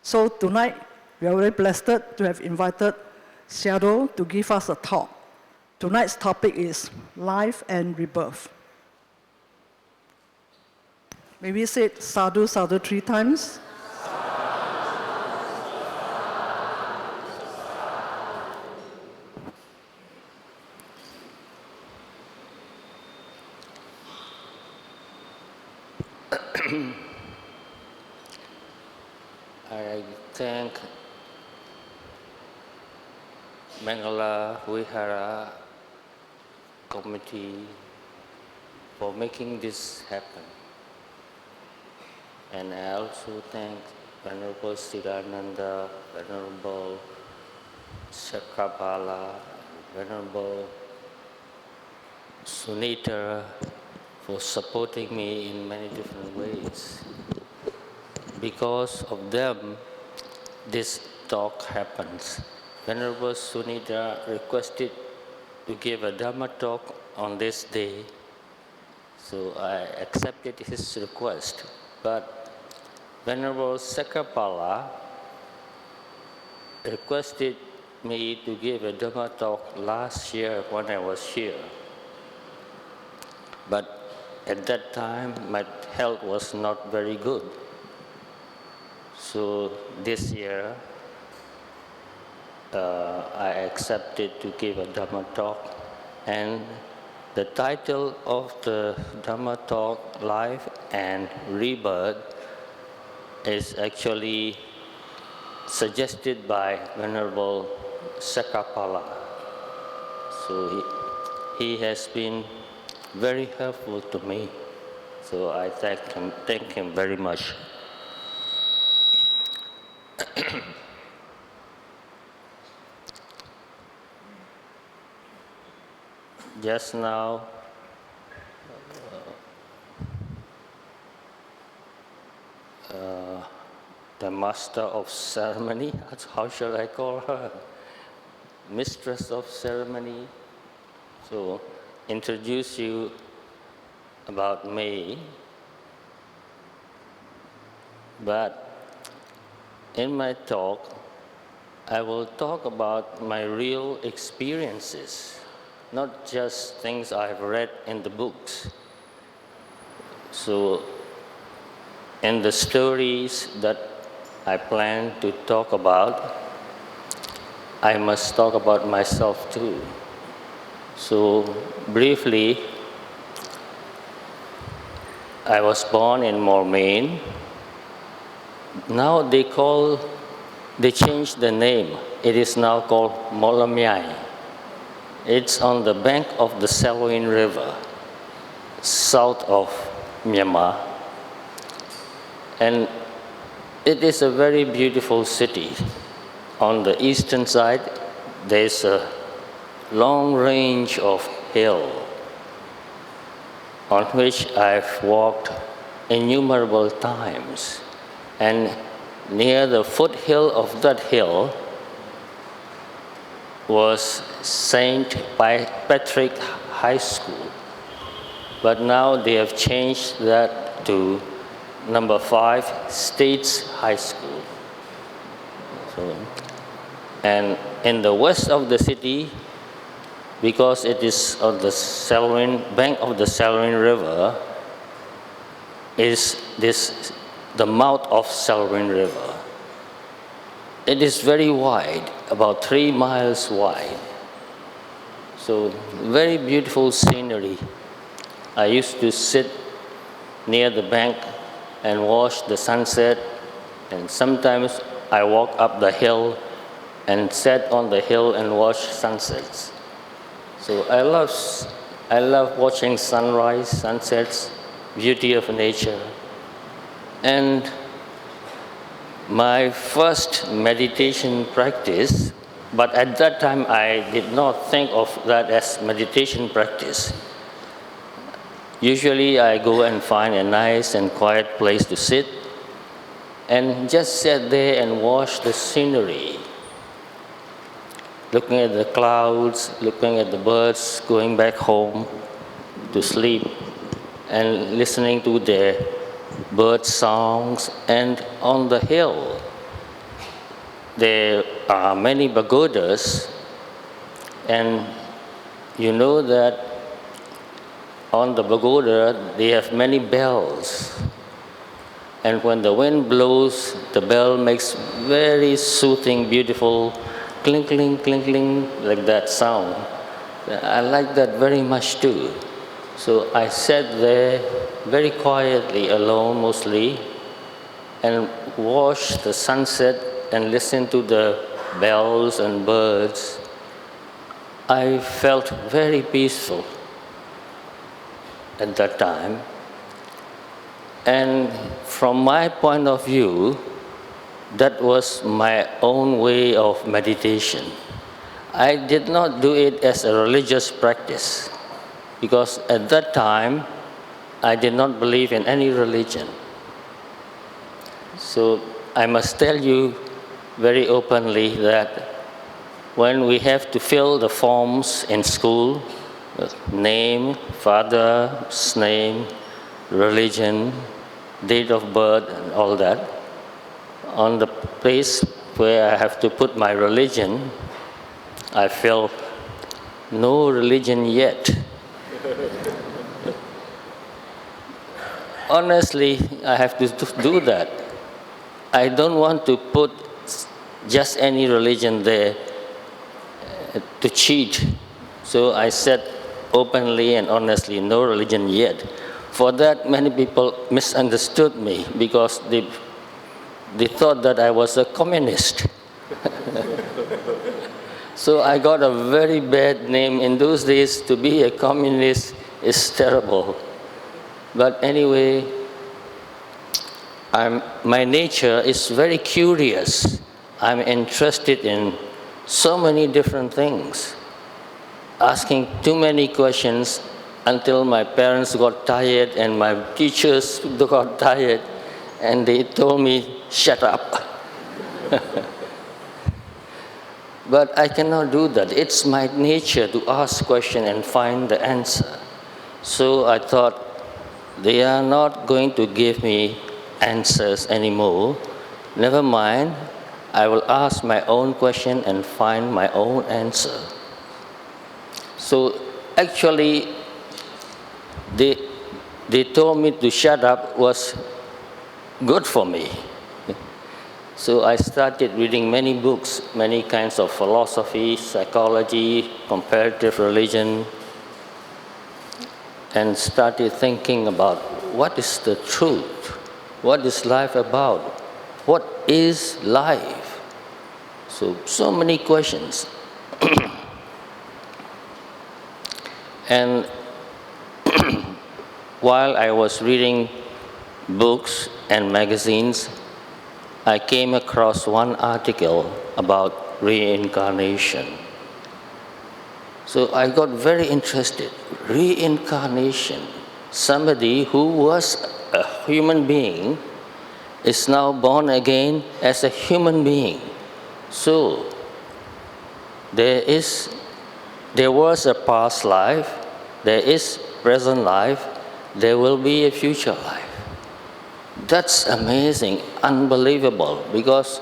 So tonight, we are very blessed to have invited Sayadaw to give us a talk. Tonight's topic is life and rebirth. May we say sadhu, sadhu 3 times? I thank Mangala Vihara committee for making this happen. And I also thank Venerable Siddhananda, Venerable Chakrapala, Venerable Sunita for supporting me in many different ways. Because of them, this talk happens. Venerable Sunita requested to give a Dhamma talk on this day, so I accepted his request. But Venerable Chakrapala requested me to give a Dhamma talk last year when I was here. But at that time, my health was not very good. So this year, I accepted to give a Dhamma talk, and the title of the Dhamma talk, Life and Rebirth, is actually suggested by Venerable Chakrapala. So he has been very helpful to me. So I thank him very much. Just now, the master of ceremony, how shall I call her? Mistress of ceremony. So, introduce you about me. But in my talk, I will talk about my real experiences, not just things I've read in the books. So, in the stories that I plan to talk about, I must talk about myself too. So, briefly, I was born in Moulmein. Now they changed the name. It is now called Moulmein. It's on the bank of the Salween River, south of Myanmar. And it is a very beautiful city. On the eastern side, there's a long range of hill on which I've walked innumerable times. And near the foothill of that hill was St. Patrick High School. But now they have changed that to number 5 States High School. So, and in the west of the city, because it is on the bank of the Salween River, is the mouth of Salween River. It is very wide, about 3 miles wide. So, very beautiful scenery. I used to sit near the bank and watch the sunset, and sometimes I walk up the hill and sat on the hill and watch sunsets. So I love watching sunrise, sunsets, beauty of nature. And my first meditation practice, but at that time I did not think of that as meditation practice. Usually I go and find a nice and quiet place to sit and just sit there and watch the scenery, looking at the clouds, looking at the birds going back home to sleep, and listening to their bird songs. And on the hill, there are many pagodas, and you know that on the pagoda they have many bells. And when the wind blows, the bell makes very soothing, beautiful, clink, clink, like that sound. I like that very much too. So I sat there very quietly, alone mostly, and watched the sunset and listened to the bells and birds. I felt very peaceful at that time. And from my point of view, that was my own way of meditation. I did not do it as a religious practice, because at that time, I did not believe in any religion. So I must tell you very openly that when we have to fill the forms in school, name, father's name, religion, date of birth, and all that, on the place where I have to put my religion, I feel no religion yet. Honestly, I have to do that. I don't want to put just any religion there to cheat. So I said openly and honestly, no religion yet. For that, many people misunderstood me because they thought that I was a communist. So I got a very bad name. In those days, to be a communist is terrible. But anyway, my nature is very curious. I'm interested in so many different things, asking too many questions until my parents got tired and my teachers got tired, and they told me, shut up. But I cannot do that. It's my nature to ask questions and find the answer. So I thought, they are not going to give me answers anymore. Never mind, I will ask my own question and find my own answer. So actually, they told me to shut up was good for me. So I started reading many books, many kinds of philosophy, psychology, comparative religion, and started thinking about what is the truth? What is life about? What is life? So many questions. And while I was reading books and magazines, I came across one article about reincarnation. So I got very interested. Reincarnation. Somebody who was a human being is now born again as a human being. So there was a past life, there is present life, there will be a future life. That's amazing, unbelievable, because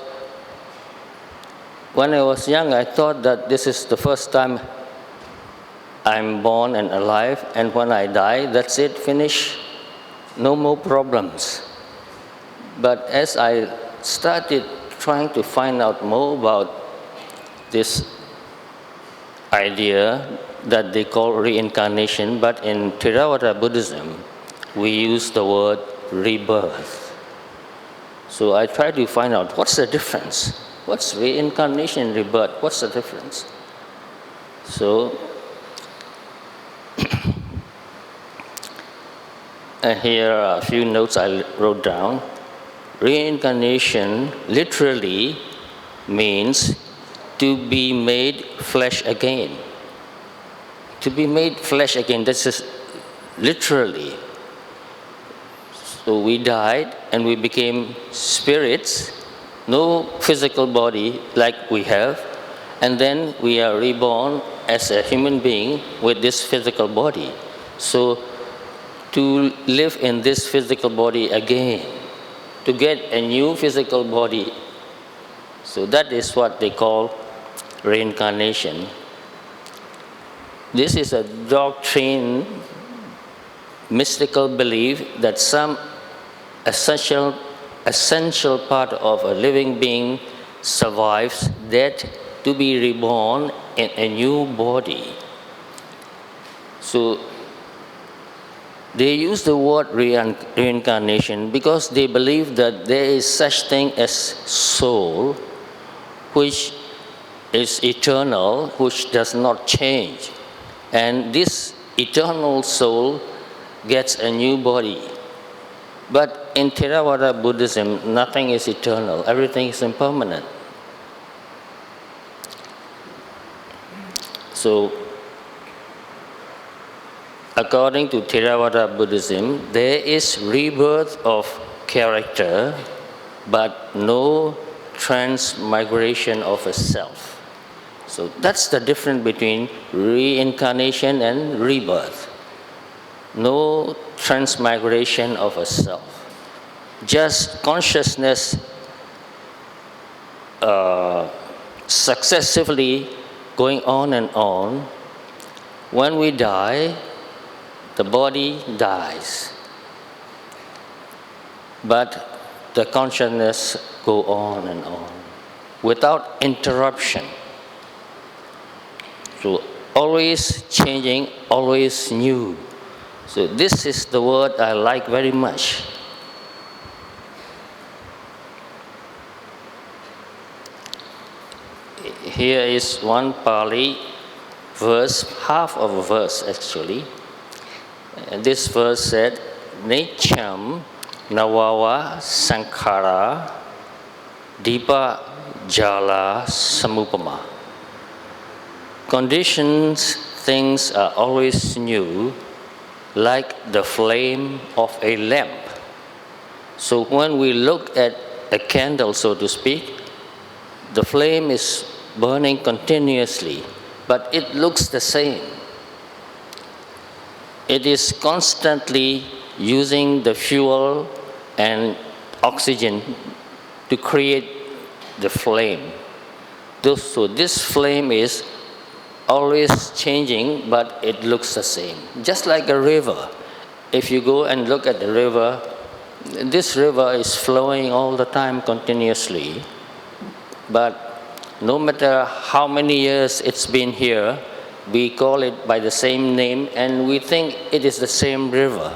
when I was young, I thought that this is the first time I'm born and alive, and when I die, that's it, finish, no more problems. But as I started trying to find out more about this idea that they call reincarnation, but in Theravada Buddhism, we use the word rebirth. So I tried to find out what's the difference. What's reincarnation and rebirth? What's the difference? So here are a few notes I wrote down. Reincarnation literally means to be made flesh again. To be made flesh again, this is literally. So we died and we became spirits, no physical body like we have, and then we are reborn as a human being with this physical body. So to live in this physical body again, to get a new physical body So that is what they call reincarnation. This is a doctrine, mystical belief that some essential part of a living being survives death to be reborn in a new body. So they use the word reincarnation because they believe that there is such thing as soul, which is eternal, which does not change. And this eternal soul gets a new body. But in Theravada Buddhism, nothing is eternal. Everything is impermanent. So, according to Theravada Buddhism, there is rebirth of character, but no transmigration of a self. So that's the difference between reincarnation and rebirth. No transmigration of a self. Just consciousness successively going on and on. When we die, the body dies. But the consciousness go on and on without interruption. So always changing, always new. So this is the word I like very much. Here is one Pali verse, half of a verse actually. And this verse said, Necham Nawawa Sankhara Dipa Jala Samupama. Conditions, things are always new, like the flame of a lamp. So when we look at a candle, so to speak, the flame is burning continuously, but it looks the same. It is constantly using the fuel and oxygen to create the flame. So this flame is always changing, but it looks the same. Just like a river. If you go and look at the river, this river is flowing all the time continuously. But no matter how many years it's been here, we call it by the same name and we think it is the same river.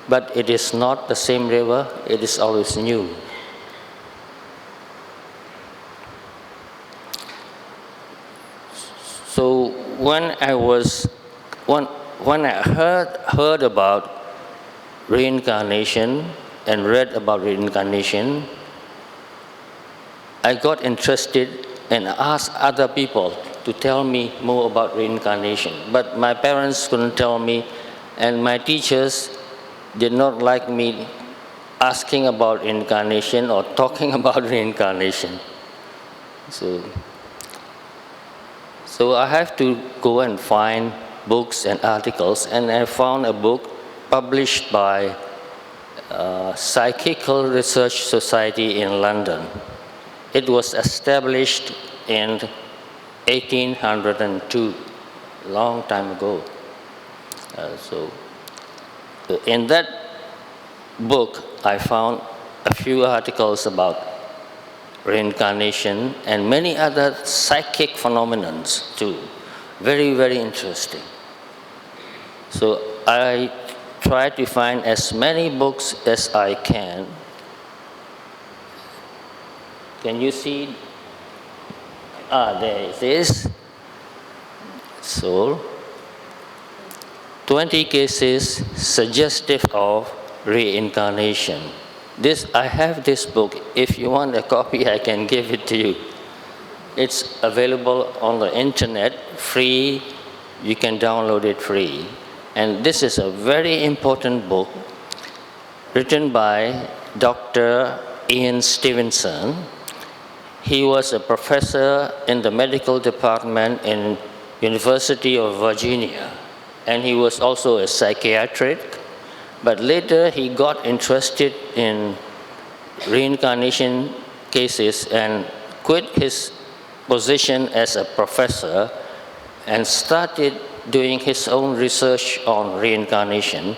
But it is not the same river, it is always new. So when I heard about reincarnation and read about reincarnation, I got interested and asked other people to tell me more about reincarnation. But my parents couldn't tell me, and my teachers did not like me asking about reincarnation or talking about reincarnation. So I have to go and find books and articles, and I found a book published by Psychical Research Society in London. It was established in 1802, long time ago. So in that book, I found a few articles about reincarnation and many other psychic phenomena too. Very, very interesting. So I try to find as many books as I can. Can you see? There it is. So, 20 cases suggestive of reincarnation. I have this book. If you want a copy, I can give it to you. It's available on the internet, free. You can download it free. And this is a very important book written by Dr. Ian Stevenson. He was a professor in the medical department in University of Virginia. And he was also a psychiatric. But later he got interested in reincarnation cases and quit his position as a professor and started doing his own research on reincarnation.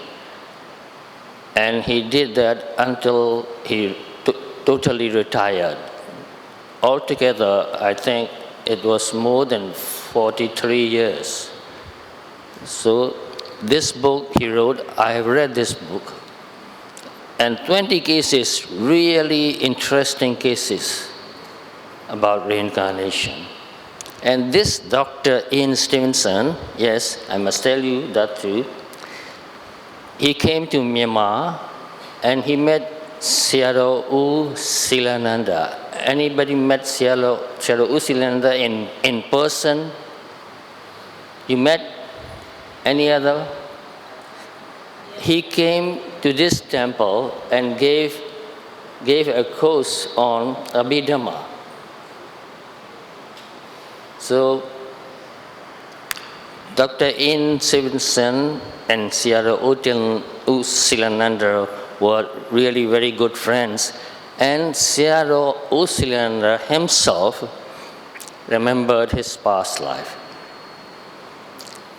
And he did that until he totally retired. Altogether, I think it was more than 43 years. So this book he wrote, I have read this book, and 20 cases, really interesting cases about reincarnation. And this Dr. Ian Stevenson, yes, I must tell you that too, he came to Myanmar and he met Sayadaw U Silananda. Anybody met Sayadaw U Silananda in person? You met any other? He came to this temple and gave a course on Abhidhamma. So Dr. Ian Stevenson and Sayadaw U Silananda were really very good friends. And Sayadaw U Silananda himself remembered his past life.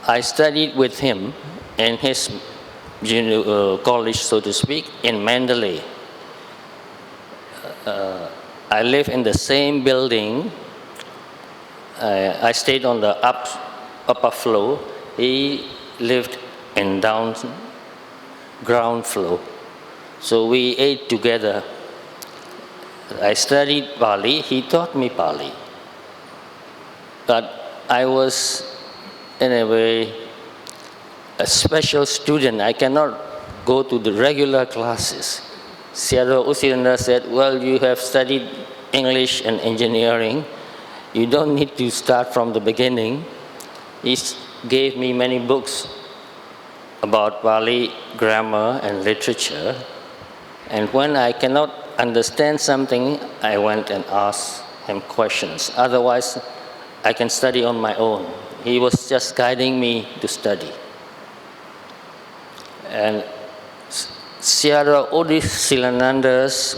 I studied with him in his college, so to speak, in Mandalay. I live in the same building. I stayed on the upper floor. He lived in ground floor. So we ate together. I studied Pali. He taught me Pali. But I was, in a way, a special student. I cannot go to the regular classes. Sayadaw U Silananda said, well, you have studied English and engineering. You don't need to start from the beginning. He gave me many books about Pali grammar and literature. And when I cannot understand something, I went and asked him questions. Otherwise, I can study on my own. He was just guiding me to study. And Sayadaw U Silananda's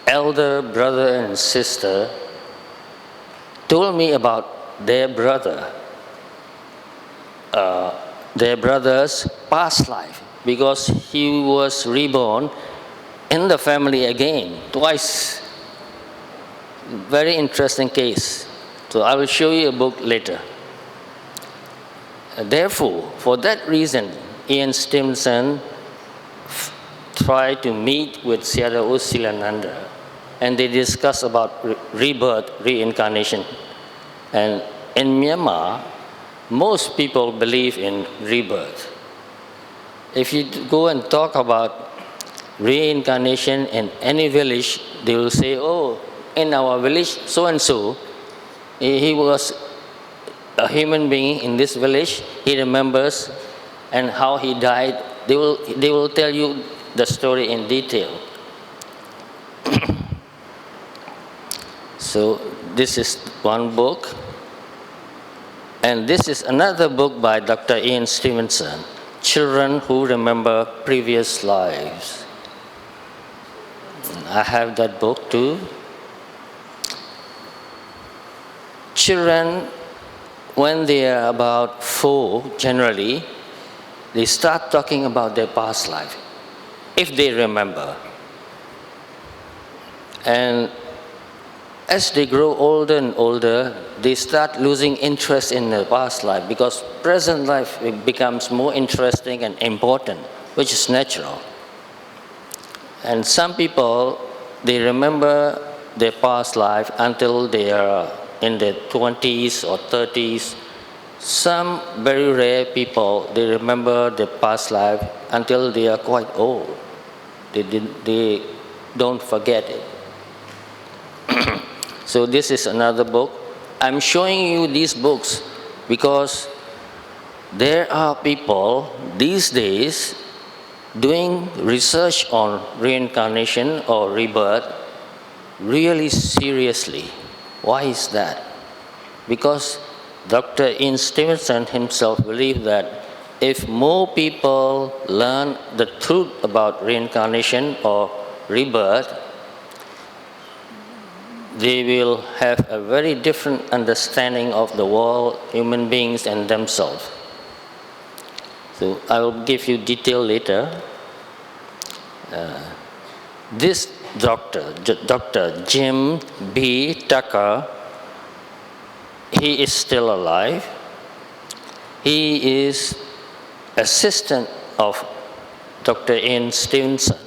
elder brother and sister told me about their brother's past life, because he was reborn in the family again, twice. Very interesting case. So I will show you a book later. Therefore, for that reason, Ian Stevenson tried to meet with Sayadaw U Silananda, and they discussed about rebirth, reincarnation. And in Myanmar, most people believe in rebirth. If you go and talk about reincarnation in any village, they will say, oh, in our village, so-and-so, he was a human being in this village, he remembers, and how he died. They will tell you the story in detail. So this is one book. And this is another book by Dr. Ian Stevenson, Children Who Remember Previous Lives. I have that book too. Children, when they are about 4, generally, they start talking about their past life, if they remember. And as they grow older and older, they start losing interest in their past life, because present life becomes more interesting and important, which is natural. And some people, they remember their past life until they are in their 20s or 30s. Some very rare people, they remember their past life until they are quite old. They don't forget it. So this is another book. I'm showing you these books because there are people these days doing research on reincarnation or rebirth really seriously. Why is that? Because Dr. Ian Stevenson himself believed that if more people learn the truth about reincarnation or rebirth, they will have a very different understanding of the world, human beings, and themselves. So I will give you detail later. This doctor, Dr. Jim B. Tucker, he is still alive. He is assistant of Dr. Ian Stevenson.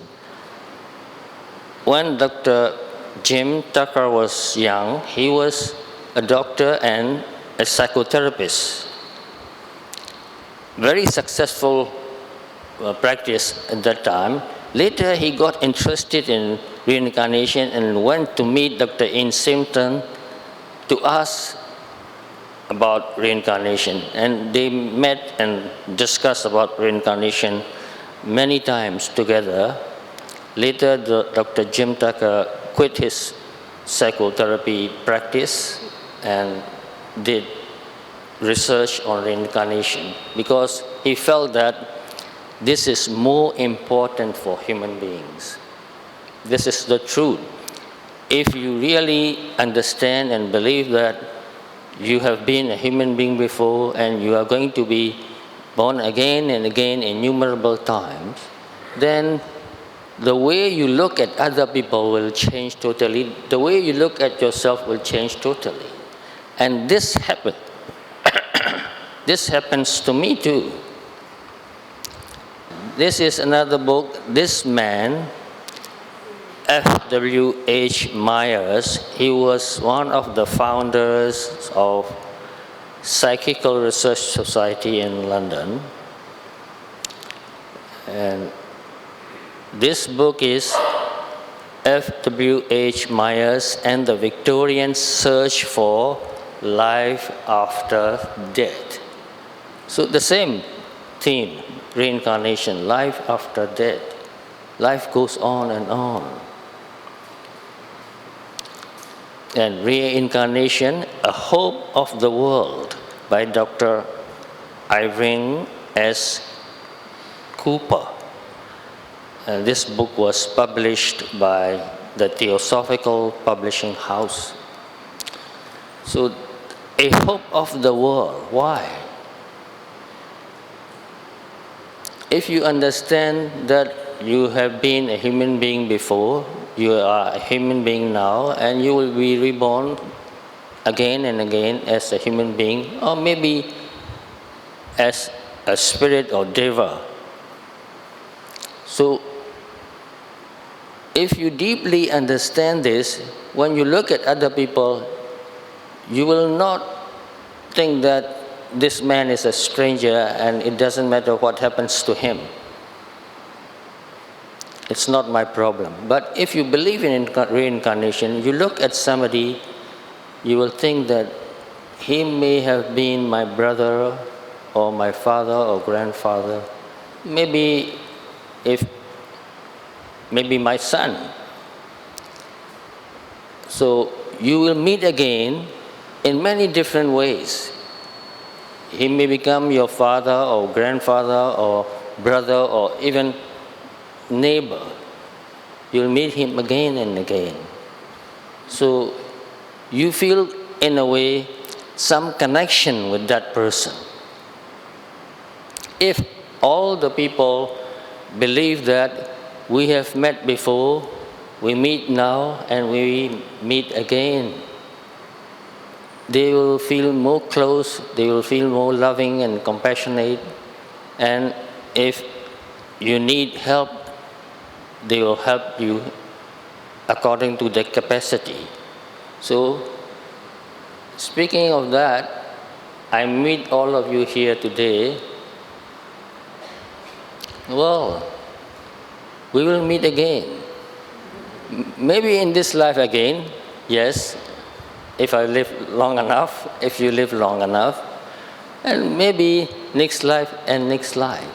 When Dr. Jim Tucker was young, he was a doctor and a psychotherapist. Very successful practice at that time. Later, he got interested in reincarnation and went to meet Dr. Ian Stevenson to ask about reincarnation. And they met and discussed about reincarnation many times together. Later, Dr. Jim Tucker quit his psychotherapy practice and did research on reincarnation because he felt that this is more important for human beings. This is the truth. If you really understand and believe that you have been a human being before and you are going to be born again and again innumerable times, then the way you look at other people will change totally. The way you look at yourself will change totally. And this happened. This happens to me too. This is another book. This man, F.W.H. Myers, he was one of the founders of Psychical Research Society in London. And this book is F.W.H. Myers and the Victorian Search for Life After Death. So the same theme, reincarnation, life after death. Life goes on and on. And Reincarnation, A Hope of the World by Dr. Irene S. Cooper. And this book was published by the Theosophical Publishing House. So, A Hope of the World, why? If you understand that you have been a human being before, you are a human being now, and you will be reborn again and again as a human being, or maybe as a spirit or deva. So, if you deeply understand this, when you look at other people, you will not think that this man is a stranger and it doesn't matter what happens to him. It's not my problem. But if you believe in reincarnation, you look at somebody, you will think that he may have been my brother or my father or grandfather, maybe my son. So you will meet again in many different ways. He may become your father or grandfather or brother or even neighbor. You'll meet him again and again. So you feel, in a way, some connection with that person. If all the people believe that we have met before, we meet now, and we meet again, they will feel more close, they will feel more loving and compassionate, and if you need help, they will help you according to their capacity. So, speaking of that, I meet all of you here today. Well, we will meet again. Maybe in this life again, yes, if I live long enough, if you live long enough, and maybe next life and next life.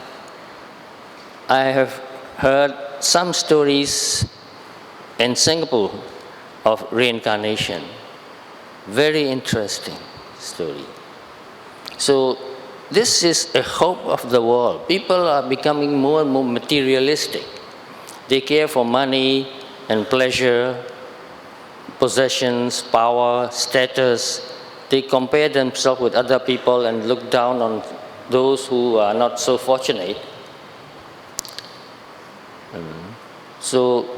I have heard some stories in Singapore of reincarnation. Very interesting story. So this is a hope of the world. People are becoming more and more materialistic. They care for money and pleasure, possessions, power, status. They compare themselves with other people and look down on those who are not so fortunate. So,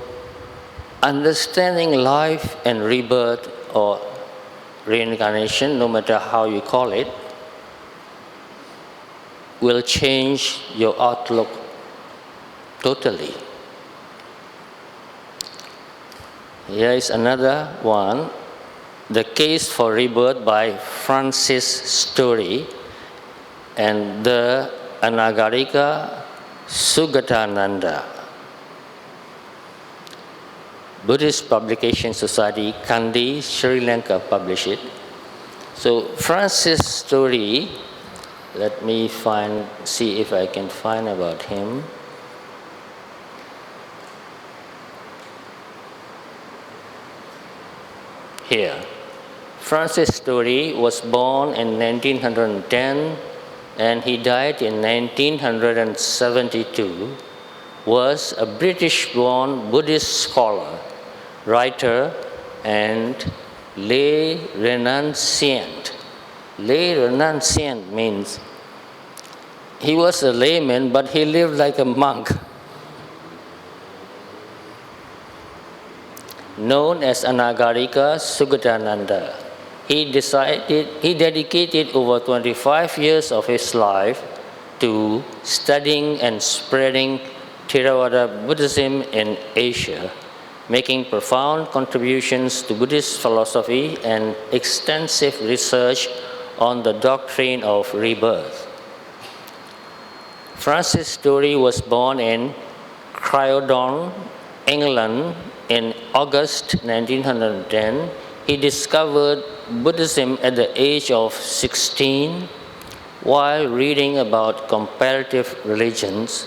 understanding life and rebirth or reincarnation, no matter how you call it, will change your outlook totally. Here is another one, The Case for Rebirth by Francis Story and the Anagarika Sugatananda. Buddhist Publication Society, Kandy, Sri Lanka published it. So Francis Story, let me see if I can find about him. Here. Francis Story was born in 1910 and he died in 1972, was a British-born Buddhist scholar, writer, and lay renunciant. Lay renunciant means he was a layman, but he lived like a monk. Known as Anagarika Sugatananda. He dedicated over 25 years of his life to studying and spreading Theravada Buddhism in Asia, making profound contributions to Buddhist philosophy and extensive research on the doctrine of rebirth. Francis Story was born in Croydon, England in August 1910. He discovered Buddhism at the age of 16 while reading about comparative religions.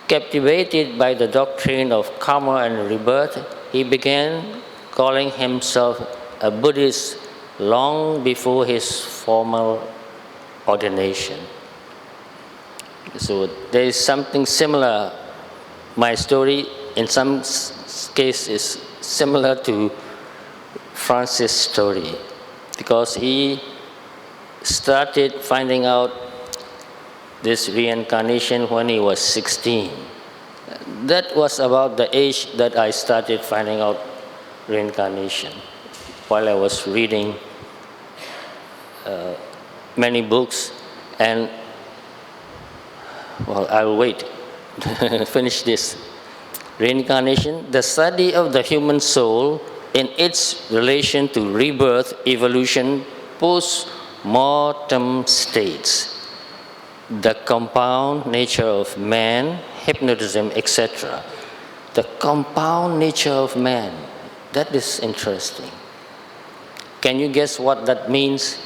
Captivated by the doctrine of karma and rebirth, he began calling himself a Buddhist long before his formal ordination. So there is something similar. My story in some case is similar to Francis' story because he started finding out this reincarnation when he was 16. That was about the age that I started finding out reincarnation, while I was reading many books. And well, I'll wait finish this. Reincarnation, the study of the human soul in its relation to rebirth, evolution, post-mortem states, the compound nature of man, hypnotism, etc. The compound nature of man, that is interesting. Can you guess what that means?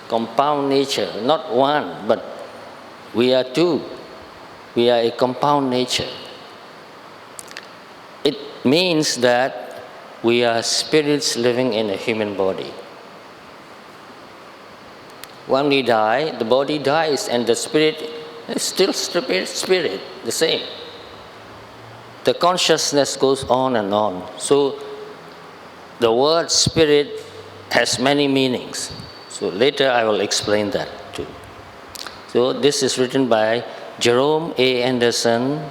Compound nature, not one, but we are two. We are a compound nature. It means that we are spirits living in a human body. When we die, the body dies and the spirit is still spirit, the same. The consciousness goes on and on. So the word spirit has many meanings. So later I will explain that too. So this is written by Jerome A. Anderson.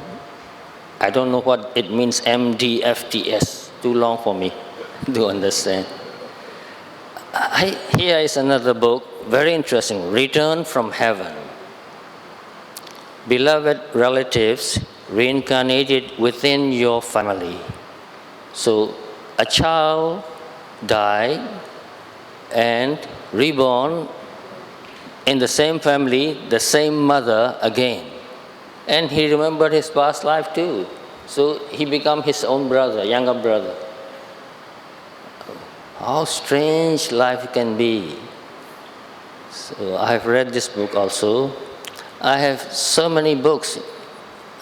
I don't know what it means, MDFTS. Too long for me to understand. Here is another book, very interesting, Return from Heaven. Beloved relatives reincarnated within your family. So a child died and reborn in the same family, the same mother again. And he remembered his past life too. So he became his own brother, younger brother. How strange life can be. So I've read this book also. I have so many books.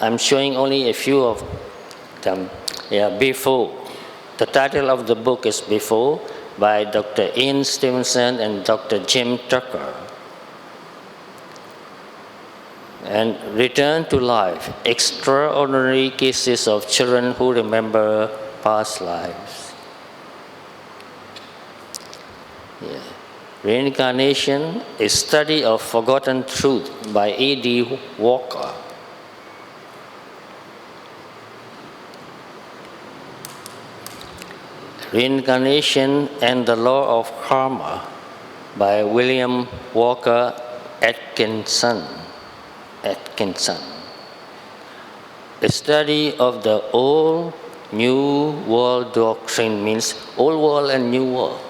I'm showing only a few of them. Yeah, Before. The title of the book is Before by Dr. Ian Stevenson and Dr. Jim Tucker. And Return to Life, Extraordinary Cases of Children Who Remember Past Lives. Yeah. Reincarnation, a study of forgotten truth by A.D. Walker. Reincarnation and the Law of Karma by William Walker Atkinson. A study of the old New World doctrine, means old world and new world.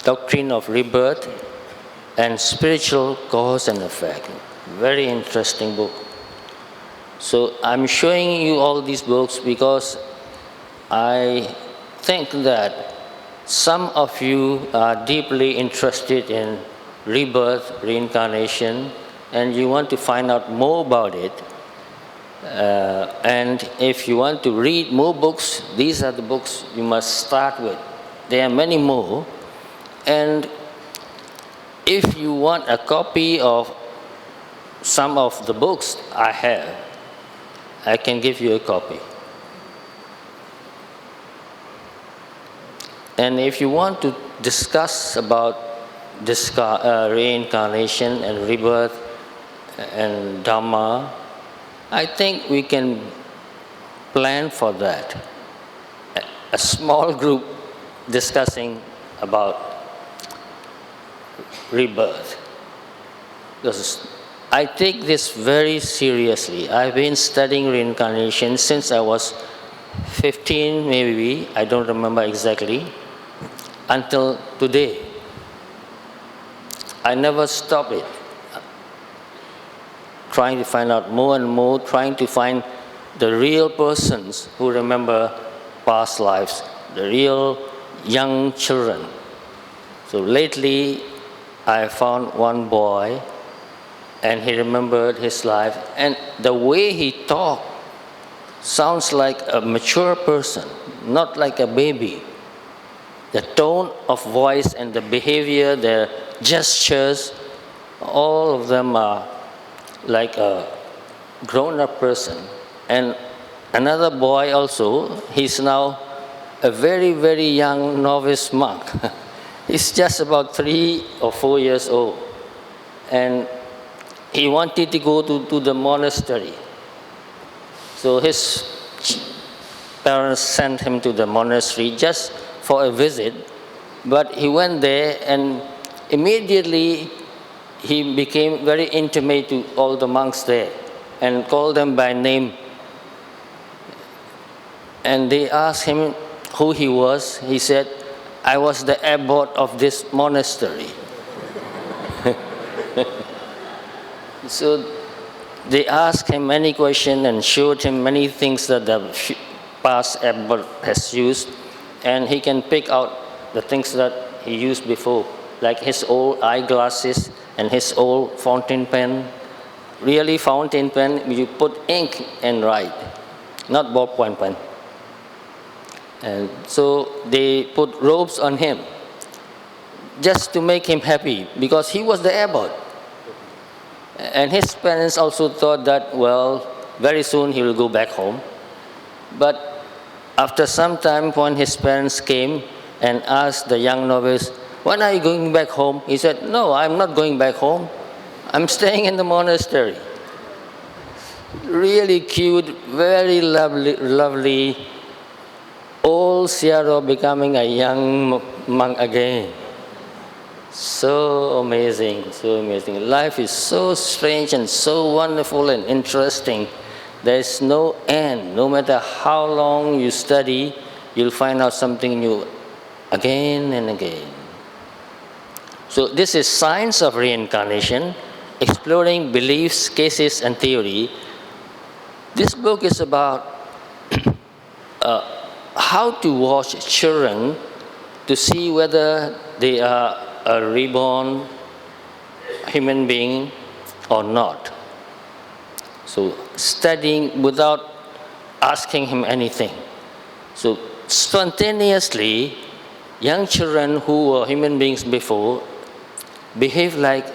Doctrine of rebirth and spiritual cause and effect. Very interesting book. So I'm showing you all these books because I think that some of you are deeply interested in rebirth, reincarnation, and you want to find out more about it. And if you want to read more books, these are the books you must start with. There are many more. And if you want a copy of some of the books I have, I can give you a copy. And if you want to discuss about reincarnation and rebirth and Dhamma, I think we can plan for that. A small group discussing about rebirth. Because I take this very seriously. I've been studying reincarnation since I was 15 maybe, I don't remember exactly, until today. I never stop it. Trying to find out more and more, trying to find the real persons who remember past lives, the real young children. So lately, I found one boy, and he remembered his life, and the way he talked sounds like a mature person, not like a baby. The tone of voice and the behavior, the gestures, all of them are like a grown-up person. And another boy also, he's now a very, very young novice monk. He's just about 3 or 4 years old. And he wanted to go to the monastery. So his parents sent him to the monastery just for a visit. But he went there and immediately he became very intimate to all the monks there and called them by name. And they asked him who he was. He said, "I was the abbot of this monastery." So they asked him many questions and showed him many things that the past abbot has used, and he can pick out the things that he used before, like his old eyeglasses and his old fountain pen. Really fountain pen, you put ink and write, not ballpoint pen. And so they put robes on him just to make him happy because he was the abbot. And his parents also thought that, well, very soon he will go back home. But after some time, when his parents came and asked the young novice, "When are you going back home?" He said, "No, I'm not going back home. I'm staying in the monastery." Really cute, very lovely, old Sayadaw becoming a young monk again. So amazing, so amazing. Life is so strange and so wonderful and interesting. There's no end. No matter how long you study, you'll find out something new again and again. So this is Science of Reincarnation, Exploring Beliefs, Cases, and Theory. This book is about how to watch children to see whether they are a reborn human being or not. So studying without asking him anything. So spontaneously, young children who were human beings before behave like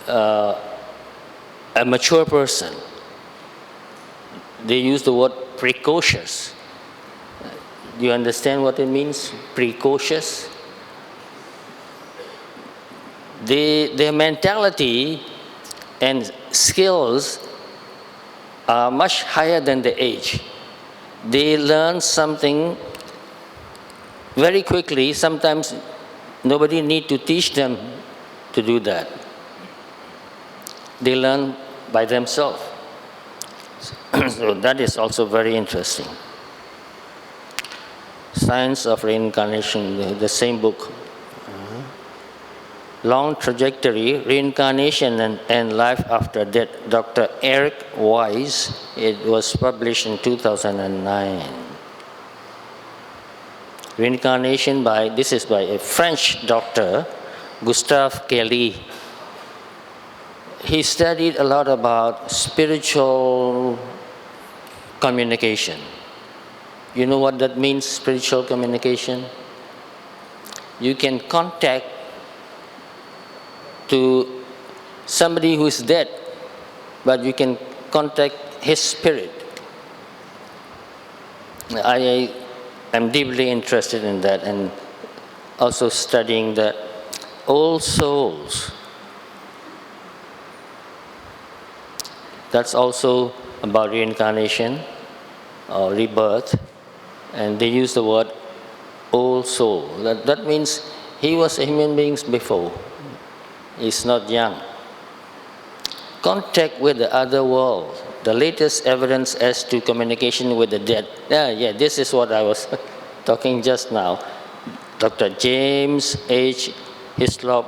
a mature person. They use the word precocious. Do you understand what it means, precocious? their mentality and skills are much higher than the age. They learn something very quickly. Sometimes nobody need to teach them to do that. They learn by themselves. So that is also very interesting. Science of Reincarnation, the same book. Long Trajectory, Reincarnation and Life After Death, Dr. Eric Weiss. It was published in 2009. Reincarnation this is by a French doctor, Gustave Kelly. He studied a lot about spiritual communication. You know what that means, spiritual communication? You can contact to somebody who is dead, but you can contact his spirit. I am deeply interested in that, and also studying the old souls. That's also about reincarnation or rebirth, and they use the word old soul. That means he was a human being before. He's not young. Contact with the other world. The latest evidence as to communication with the dead. This is what I was talking just now. Dr. James H. Hislop.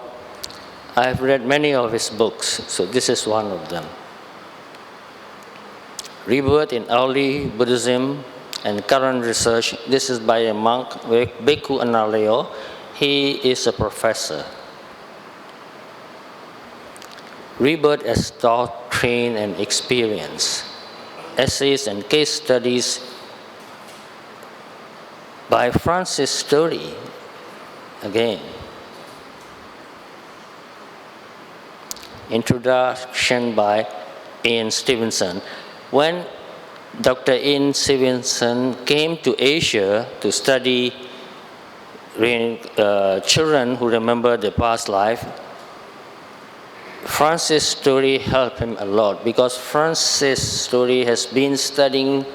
I've read many of his books, so this is one of them. Rebirth in Early Buddhism and Current Research. This is by a monk, Bhikkhu Analeo. He is a professor. Rebirth as Doctrine and Experience. Essays and case studies by Francis Story. Again. Introduction by Ian Stevenson. When Dr. Ian Stevenson came to Asia to study children who remember their past life, Francis Story helped him a lot, because Francis Story has been studying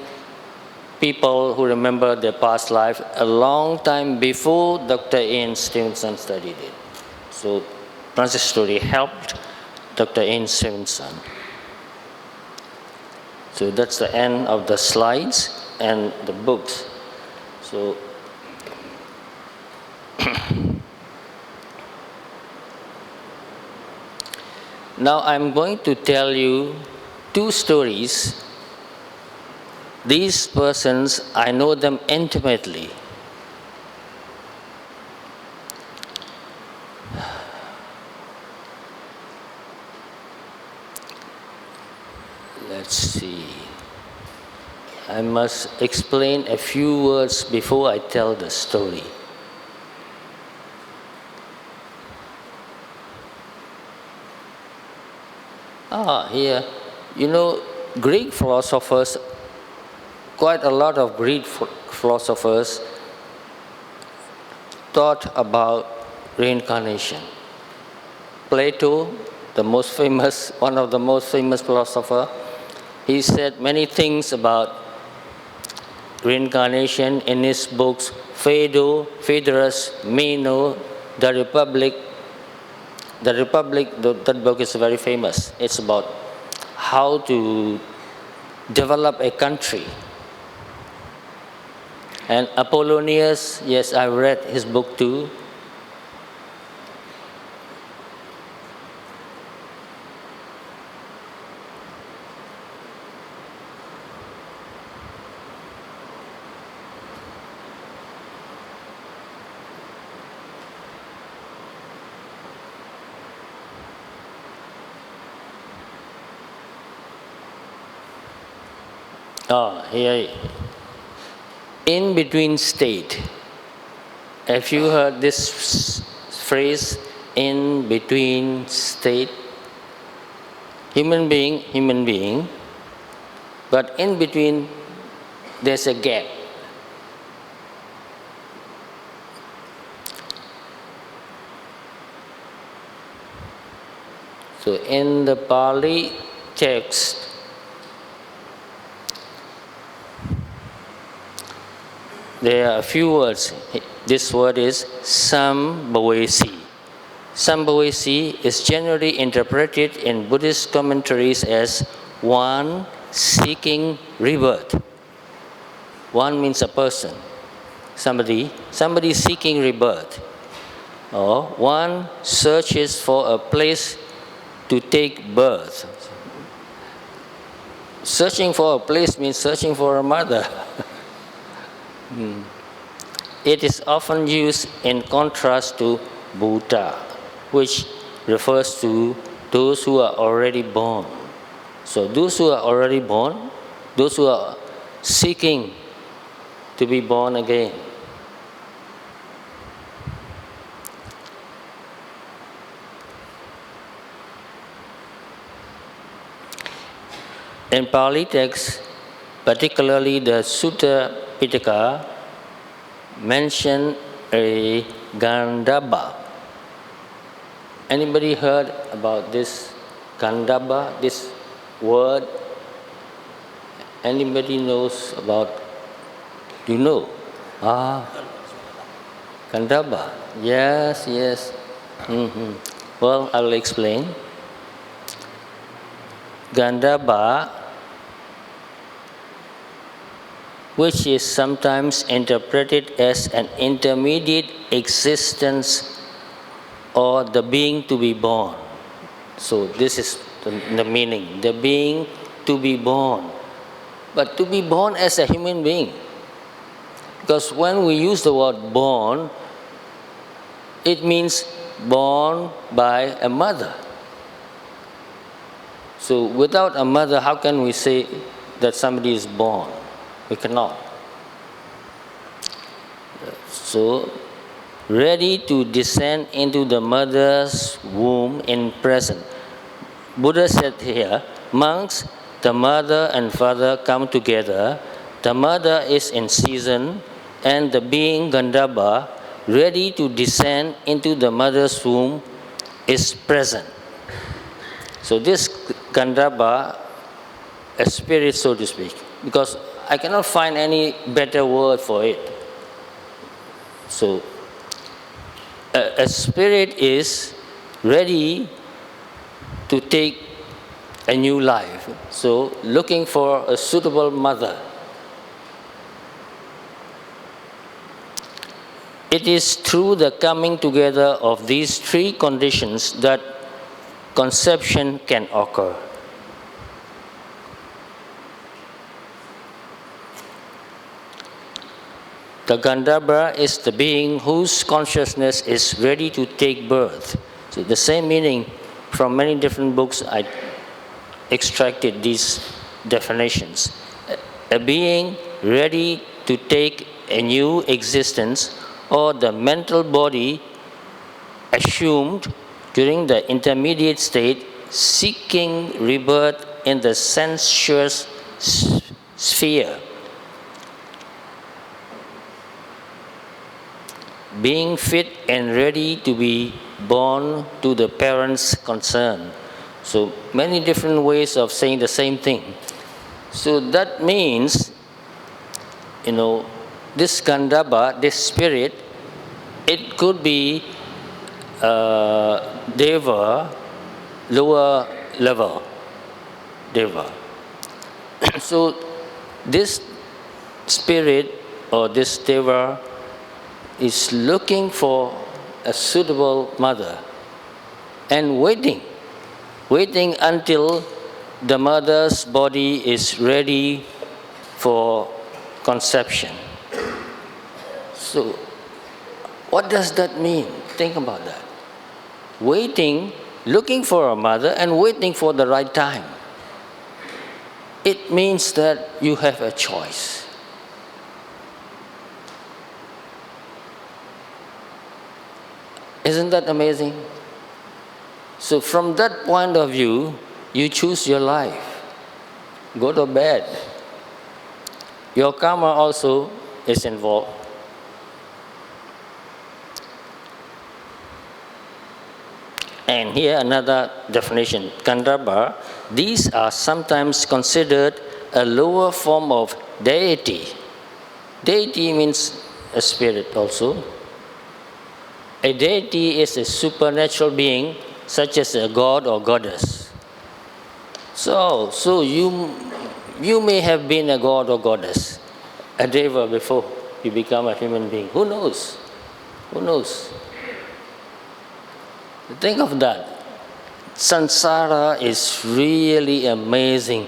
people who remember their past life a long time before Dr. Ian Stevenson studied it. So Francis Story helped Dr. Ian Stevenson. So that's the end of the slides and the books. So now I'm going to tell you two stories. These persons, I know them intimately. Let's see. I must explain a few words before I tell the story. Here, you know, Greek philosophers, quite a lot of Greek philosophers thought about reincarnation. Plato, one of the most famous philosopher, he said many things about reincarnation in his books, Phaedrus, Meno, The Republic. The Republic, that book is very famous. It's about how to develop a country. And Apollonius, yes, I read his book too. Here, in between state. Have you heard this phrase, in between state? Human being, but in between there's a gap. So in the Pali text, there are a few words. This word is Sambhavesi. Sambhavesi is generally interpreted in Buddhist commentaries as one seeking rebirth. One means a person, somebody seeking rebirth. Or one searches for a place to take birth. Searching for a place means searching for a mother. It is often used in contrast to Buddha, which refers to those who are already born. So those who are already born, those who are seeking to be born again. In Pali text, particularly the Sutta Pitaka, mention a Gandhabba. Anybody heard about this Gandhabba, this word? Anybody knows about? Do you know? Gandhabba. Yes. Well, I will explain. Gandhabba, which is sometimes interpreted as an intermediate existence or the being to be born. So this is the meaning, the being to be born. But to be born as a human being. Because when we use the word born, it means born by a mother. So without a mother, how can we say that somebody is born? We cannot. So, ready to descend into the mother's womb in present. Buddha said here, monks, the mother and father come together. The mother is in season, and the being Gandhabba, ready to descend into the mother's womb, is present. So this Gandhabba, a spirit, so to speak, because I cannot find any better word for it. So, a spirit is ready to take a new life. So, looking for a suitable mother. It is through the coming together of these three conditions that conception can occur. The Gandhabba is the being whose consciousness is ready to take birth. So the same meaning from many different books, I extracted these definitions. A being ready to take a new existence, or the mental body assumed during the intermediate state, seeking rebirth in the sensuous sphere. Being fit and ready to be born to the parents concerned. So many different ways of saying the same thing. So that means, this Gandhabba, this spirit, it could be Deva, lower level Deva. So this spirit or this Deva is looking for a suitable mother and waiting until the mother's body is ready for conception. So what does that mean? Think about that. Waiting, looking for a mother and waiting for the right time. It means that you have a choice. Isn't that amazing? So from that point of view, you choose your life. Go to bed. Your karma also is involved. And here another definition, Kandaba, these are sometimes considered a lower form of deity. Deity means a spirit also. A deity is a supernatural being such as a god or goddess. So you may have been a god or goddess, a deva before you become a human being. Who knows? Who knows? Think of that. Samsara is really amazing.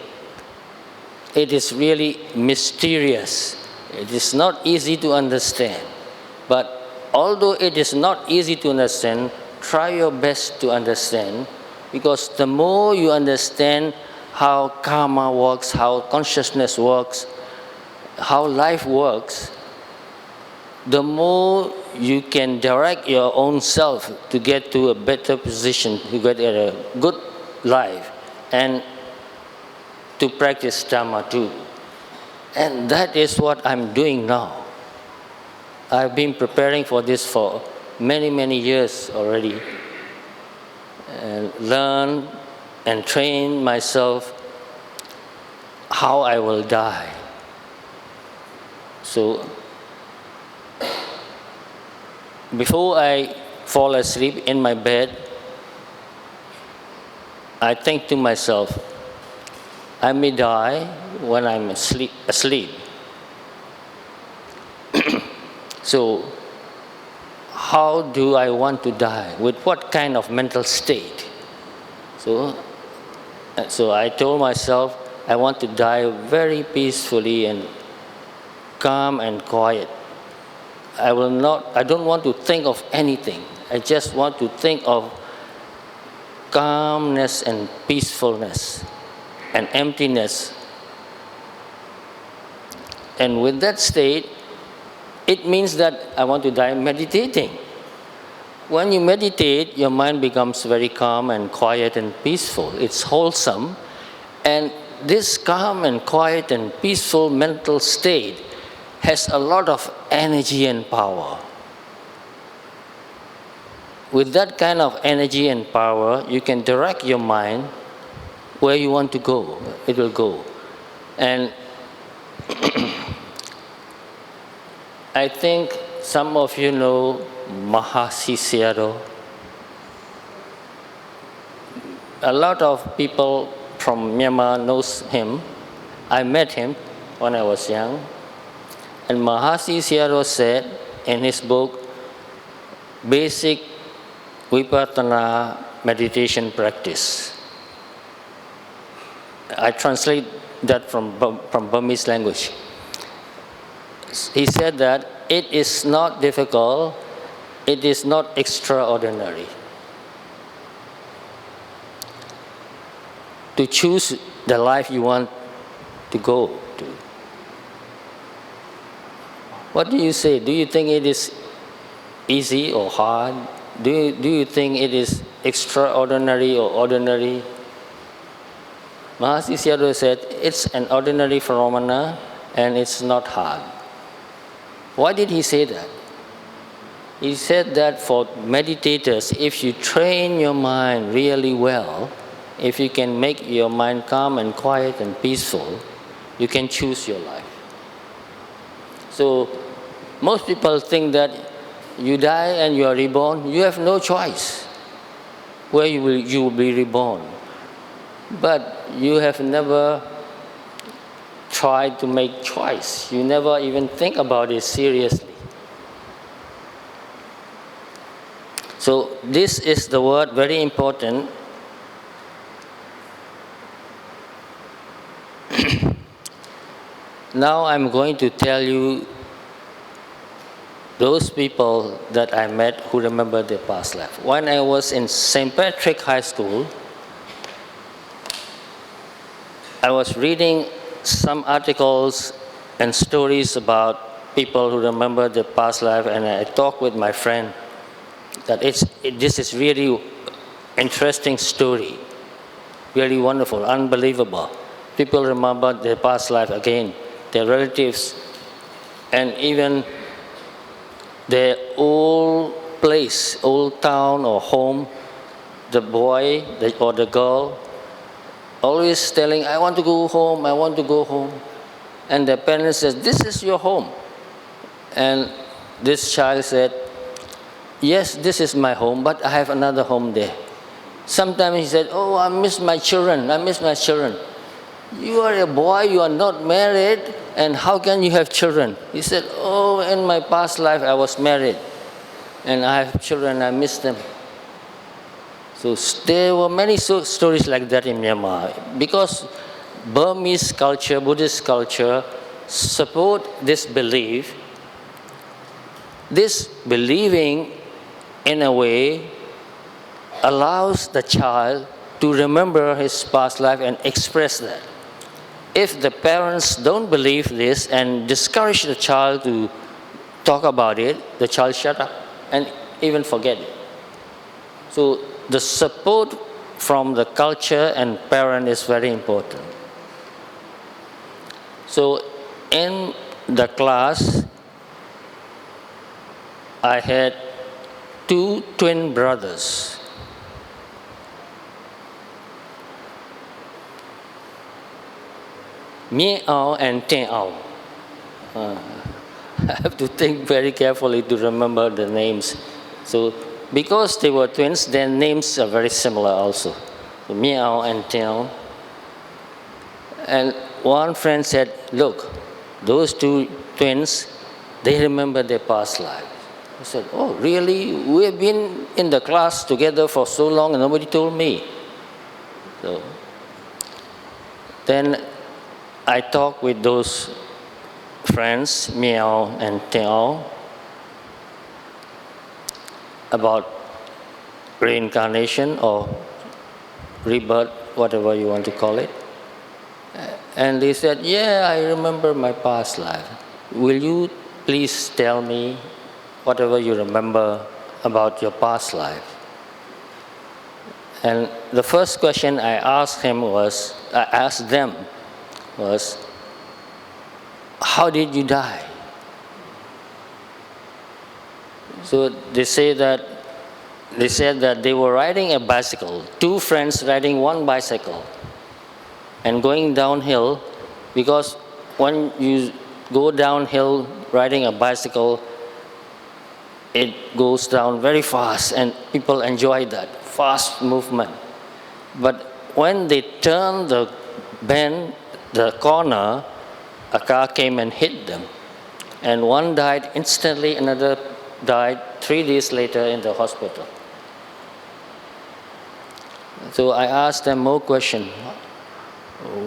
It is really mysterious. It is not easy to understand. But although it is not easy to understand, try your best to understand, because the more you understand how karma works, how consciousness works, how life works, the more you can direct your own self to get to a better position, to get a good life, and to practice Dhamma too. And that is what I'm doing now. I've been preparing for this for many, many years already, and learn and train myself how I will die. So before I fall asleep in my bed, I think to myself, I may die when I'm asleep. So how do I want to die? With what kind of mental state? So I told myself, I want to die very peacefully and calm and quiet. I don't want to think of anything. I just want to think of calmness and peacefulness and emptiness. And with that state, it means that I want to die meditating. When you meditate, your mind becomes very calm and quiet and peaceful. It's wholesome. And this calm and quiet and peaceful mental state has a lot of energy and power. With that kind of energy and power, you can direct your mind where you want to go. It will go. And I think some of you know Mahasi Sayadaw. A lot of people from Myanmar knows him. I met him when I was young. And Mahasi Sayadaw said in his book, Basic Vipassana Meditation Practice. I translate that from Burmese language. He said that it is not difficult, it is not extraordinary to choose the life you want to go to. What do you say? Do you think it is easy or hard? Do you think it is extraordinary or ordinary? Mahasi Sayadaw said, it's an ordinary phenomena and it's not hard. Why did he say that? He said that for meditators, if you train your mind really well, if you can make your mind calm and quiet and peaceful, you can choose your life. So most people think that you die and you are reborn. You have no choice where you will be reborn. But you have never tried to make choice. You never even think about it seriously. So this is the word, very important. Now I'm going to tell you those people that I met who remember their past life. When I was in St. Patrick High School, I was reading some articles and stories about people who remember their past life, and I talked with my friend that this is really interesting story, really wonderful, unbelievable. People remember their past life again, their relatives, and even their old place, old town or home, the boy or the girl always telling, I want to go home, I want to go home. And the parents says, this is your home. And this child said, yes, this is my home, but I have another home there. Sometimes he said, oh, I miss my children, I miss my children. You are a boy, you are not married, and how can you have children? He said, oh, in my past life I was married, and I have children, I miss them. So there were many stories like that in Myanmar, because Burmese culture, Buddhist culture, support this belief. This believing, in a way, allows the child to remember his past life and express that. If the parents don't believe this and discourage the child to talk about it, the child shut up and even forget it. So the support from the culture and parent is very important. So in the class, I had 2 twin brothers. Miao and Tiao. I have to think very carefully to remember the names. So, because they were twins, their names are very similar also. So, Miao and Tiao. And one friend said, look, those 2 twins, they remember their past life. I said, oh, really? We have been in the class together for so long and nobody told me. So, then I talked with those friends, Miao and Tiao, about reincarnation or rebirth, whatever you want to call it. And they said, yeah, I remember my past life. Will you please tell me whatever you remember about your past life? And the first question I asked them was, how did you die? So they said that they were riding a bicycle, 2 friends riding 1 bicycle and going downhill, because when you go downhill riding a bicycle, it goes down very fast and people enjoy that fast movement. But when they turned the bend, the corner, a car came and hit them. And one died instantly, another died 3 days later in the hospital. So I asked them more questions.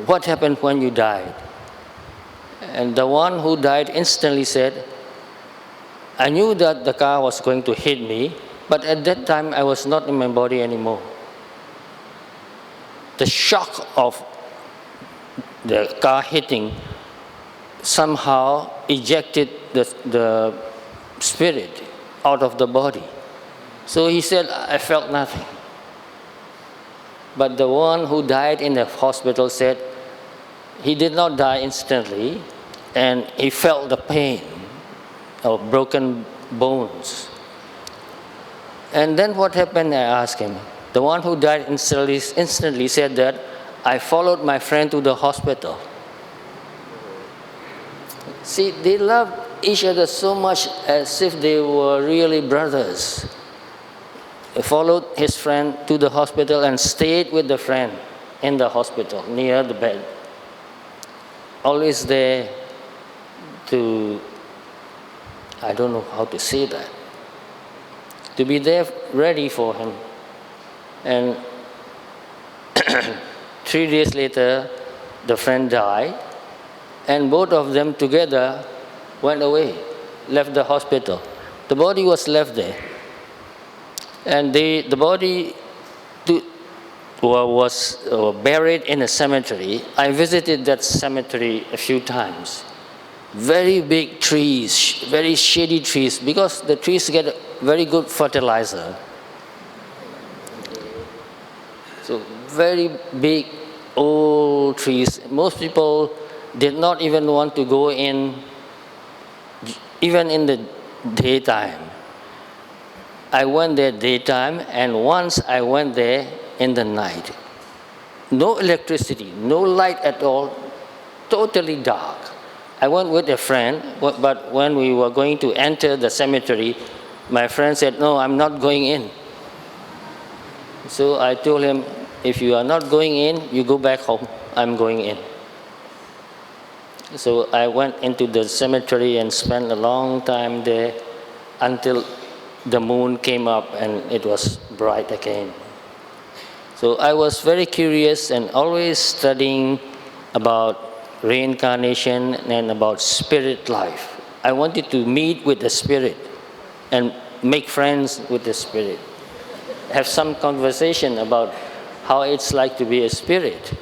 What happened when you died? And the one who died instantly said, I knew that the car was going to hit me, but at that time I was not in my body anymore. The shock of the car hitting somehow ejected the spirit out of the body. So he said, I felt nothing. But the one who died in the hospital said he did not die instantly, and he felt the pain of broken bones. And then what happened, I asked him. The one who died instantly said that, I followed my friend to the hospital. See, they loved each other so much as if they were really brothers. He followed his friend to the hospital and stayed with the friend in the hospital, near the bed. Always there to, I don't know how to say that, to be there ready for him. And 3 days later, the friend died, and both of them together went away, left the hospital. The body was left there. And the body was buried in a cemetery. I visited that cemetery a few times. Very big trees, very shady trees, because the trees get very good fertilizer. So very big, old trees. Most people did not even want to go in, even in the daytime. I went there daytime, and once I went there in the night. No electricity, no light at all, totally dark. I went with a friend, but when we were going to enter the cemetery, my friend said, "No, I'm not going in." So I told him, "If you are not going in, you go back home. I'm going in." So I went into the cemetery and spent a long time there until the moon came up and it was bright again. So I was very curious and always studying about reincarnation and about spirit life. I wanted to meet with the spirit and make friends with the spirit, have some conversation about how it's like to be a spirit.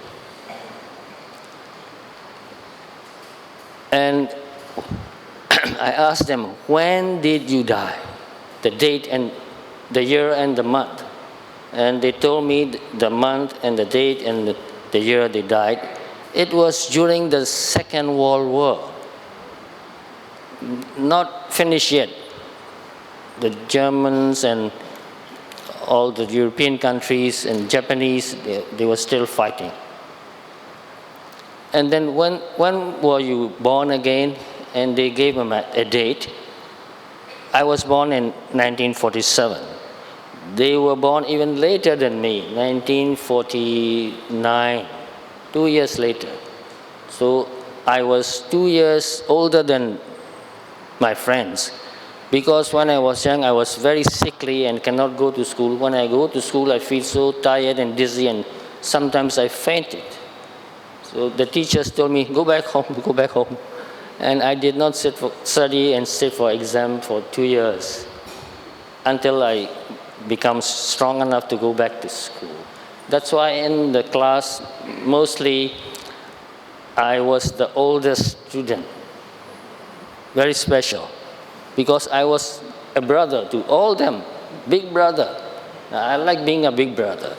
And I asked them, "When did you die?" The date and the year and the month. And they told me the month and the date and the year they died. It was during the Second World War. Not finished yet. The Germans and all the European countries and Japanese, they were still fighting. And then when were you born again? And they gave them a date. I was born in 1947. They were born even later than me, 1949, 2 years later. So I was 2 years older than my friends. Because when I was young, I was very sickly and cannot go to school. When I go to school, I feel so tired and dizzy, and sometimes I fainted. So the teachers told me, "Go back home, go back home." And I did not study and sit for exam for 2 years until I become strong enough to go back to school. That's why in the class, mostly I was the oldest student. Very special. Because I was a brother to all them, big brother. I like being a big brother.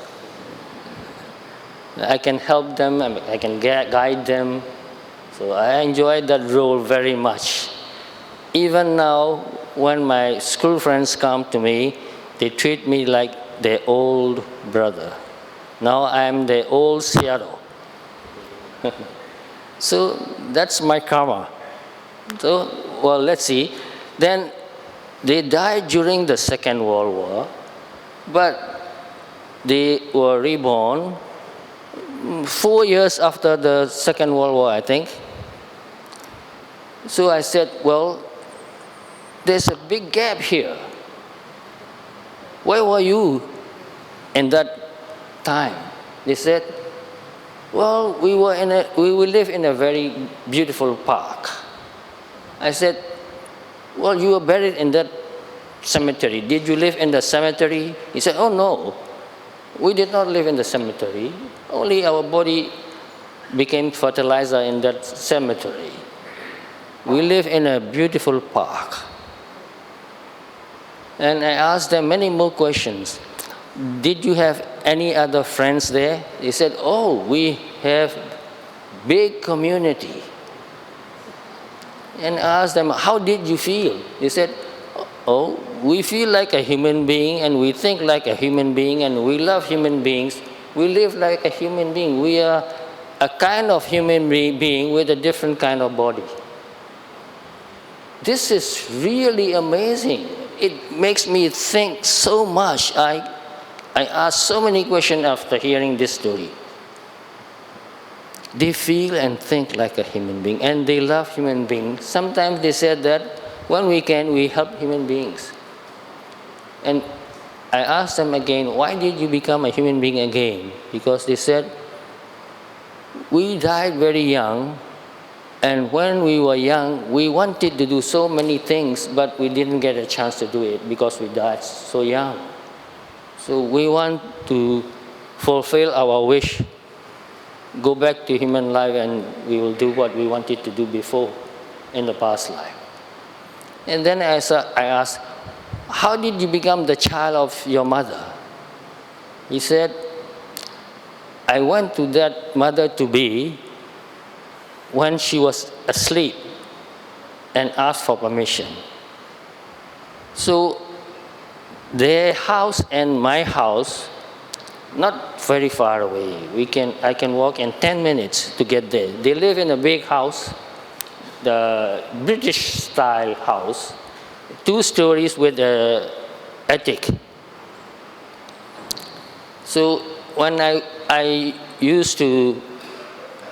I can help them, I can guide them. So I enjoyed that role very much. Even now, when my school friends come to me, they treat me like their old brother. Now I'm the old Sayadaw. So that's my karma. So, well, let's see. Then they died during the Second World War, but they were reborn 4 years after the Second World War, I think. So I said, "Well, there's a big gap here. Where were you in that time?" They said, "Well, we live in a very beautiful park." I said, "Well, you were buried in that cemetery. Did you live in the cemetery?" He said, "Oh no, we did not live in the cemetery. Only our body became fertilizer in that cemetery. We live in a beautiful park." And I asked them many more questions. "Did you have any other friends there?" They said, "Oh, we have big community." And I asked them, "How did you feel?" They said, "Oh, we feel like a human being, and we think like a human being, and we love human beings. We live like a human being. We are a kind of human being with a different kind of body." This is really amazing. It makes me think so much. I asked so many questions after hearing this story. They feel and think like a human being, and they love human beings. Sometimes they said that when we can, we help human beings. And I asked them again, "Why did you become a human being again?" Because they said, "We died very young, and when we were young, we wanted to do so many things, but we didn't get a chance to do it because we died so young. So we want to fulfill our wish, go back to human life, and we will do what we wanted to do before in the past life." And then I asked, "How did you become the child of your mother?" He said, "I went to that mother-to-be when she was asleep and asked for permission. So their house and my house, not very far away. I can walk in 10 minutes to get there. They live in a big house, the British-style house, 2 stories with an attic. So when I used to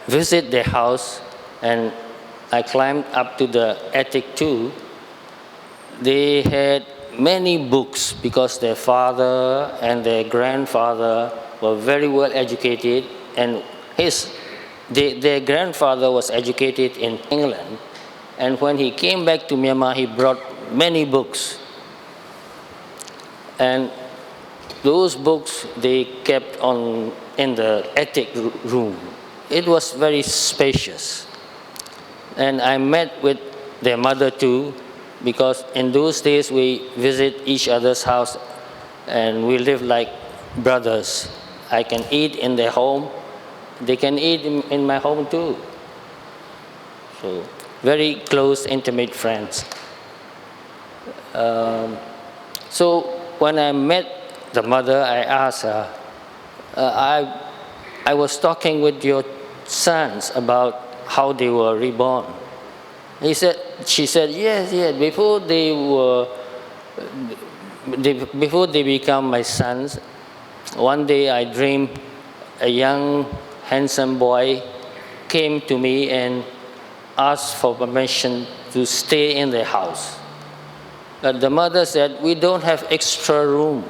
visit their house and I climbed up to the attic too, they had many books because their father and their grandfather were very well educated, and their grandfather was educated in England, and when he came back to Myanmar, he brought many books. And those books they kept in the attic room. It was very spacious. And I met with their mother too, because in those days we visit each other's house and we live like brothers. I can eat in their home, they can eat in my home too. So very close, intimate friends. So when I met the mother, I asked her, I was talking with your sons about how they were reborn. She said, yes, before they become my sons, one day I dreamed a young, handsome boy came to me and asked for permission to stay in their house. But the mother said, we don't have extra room.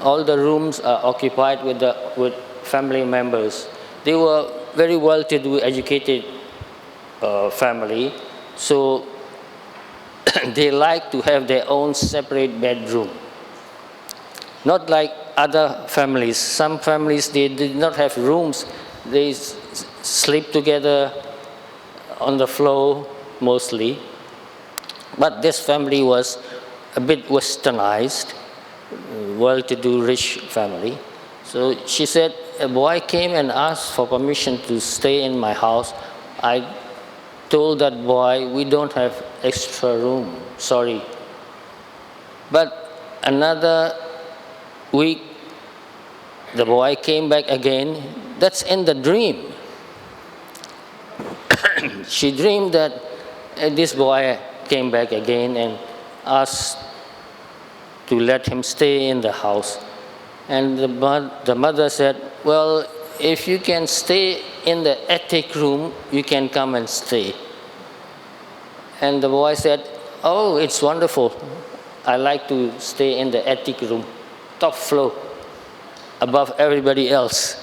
All the rooms are occupied with family members. They were very well-to-do, educated family, so they like to have their own separate bedroom. Not like other families. Some families, they did not have rooms. They sleep together on the floor mostly. But this family was a bit westernized, well-to-do, rich family. So she said, a boy came and asked for permission to stay in my house. I told that boy, we don't have extra room, sorry. But another week, the boy came back again. That's in the dream. She dreamed that this boy came back again and asked to let him stay in the house. And the mother said, well, if you can stay in the attic room, you can come and stay. And the boy said, oh, it's wonderful. I like to stay in the attic room, top floor, above everybody else.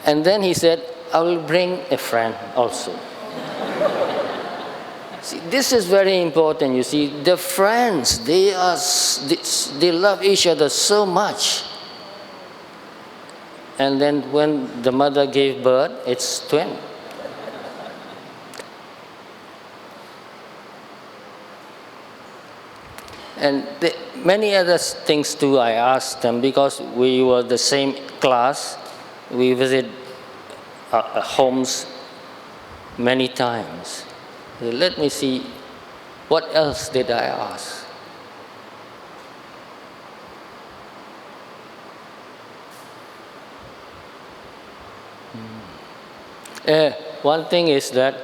And then he said, I will bring a friend also. See, this is very important, you see. The friends, they love each other so much. And then when the mother gave birth, it's twin. And many other things too I asked them, because we were the same class. We visit homes many times. Let me see, what else did I ask? One thing is that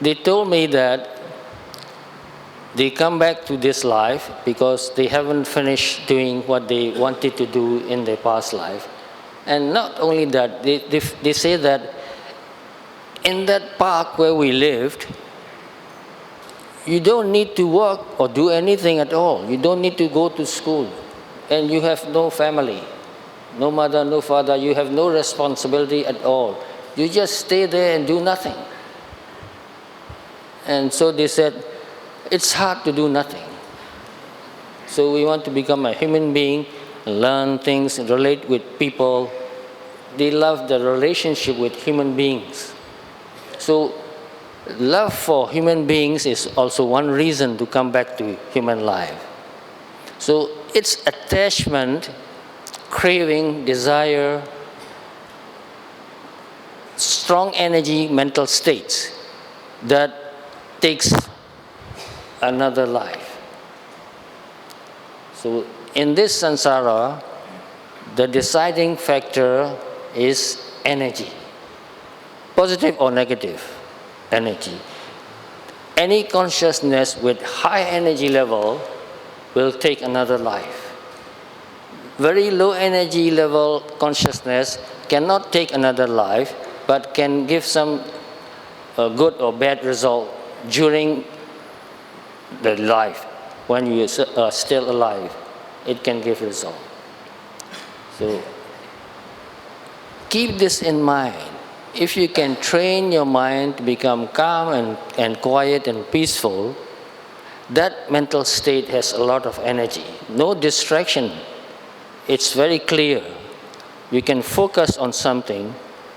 they told me that they come back to this life because they haven't finished doing what they wanted to do in their past life. And not only that, they say that in that park where we lived, you don't need to work or do anything at all. You don't need to go to school. And you have no family, no mother, no father. You have no responsibility at all. You just stay there and do nothing. And so they said, it's hard to do nothing. So we want to become a human being, learn things, relate with people. They love the relationship with human beings. So love for human beings is also one reason to come back to human life. So it's attachment, craving, desire, strong energy, mental states that takes another life. So in this samsara, the deciding factor is energy, positive or negative energy. Any consciousness with high energy level will take another life. Very low energy level consciousness cannot take another life, but can give some good or bad result during the life. When you are still alive, it can give result. So keep this in mind. If you can train your mind to become calm and quiet and peaceful, that mental state has a lot of energy. No distraction. It's very clear. You can focus on something,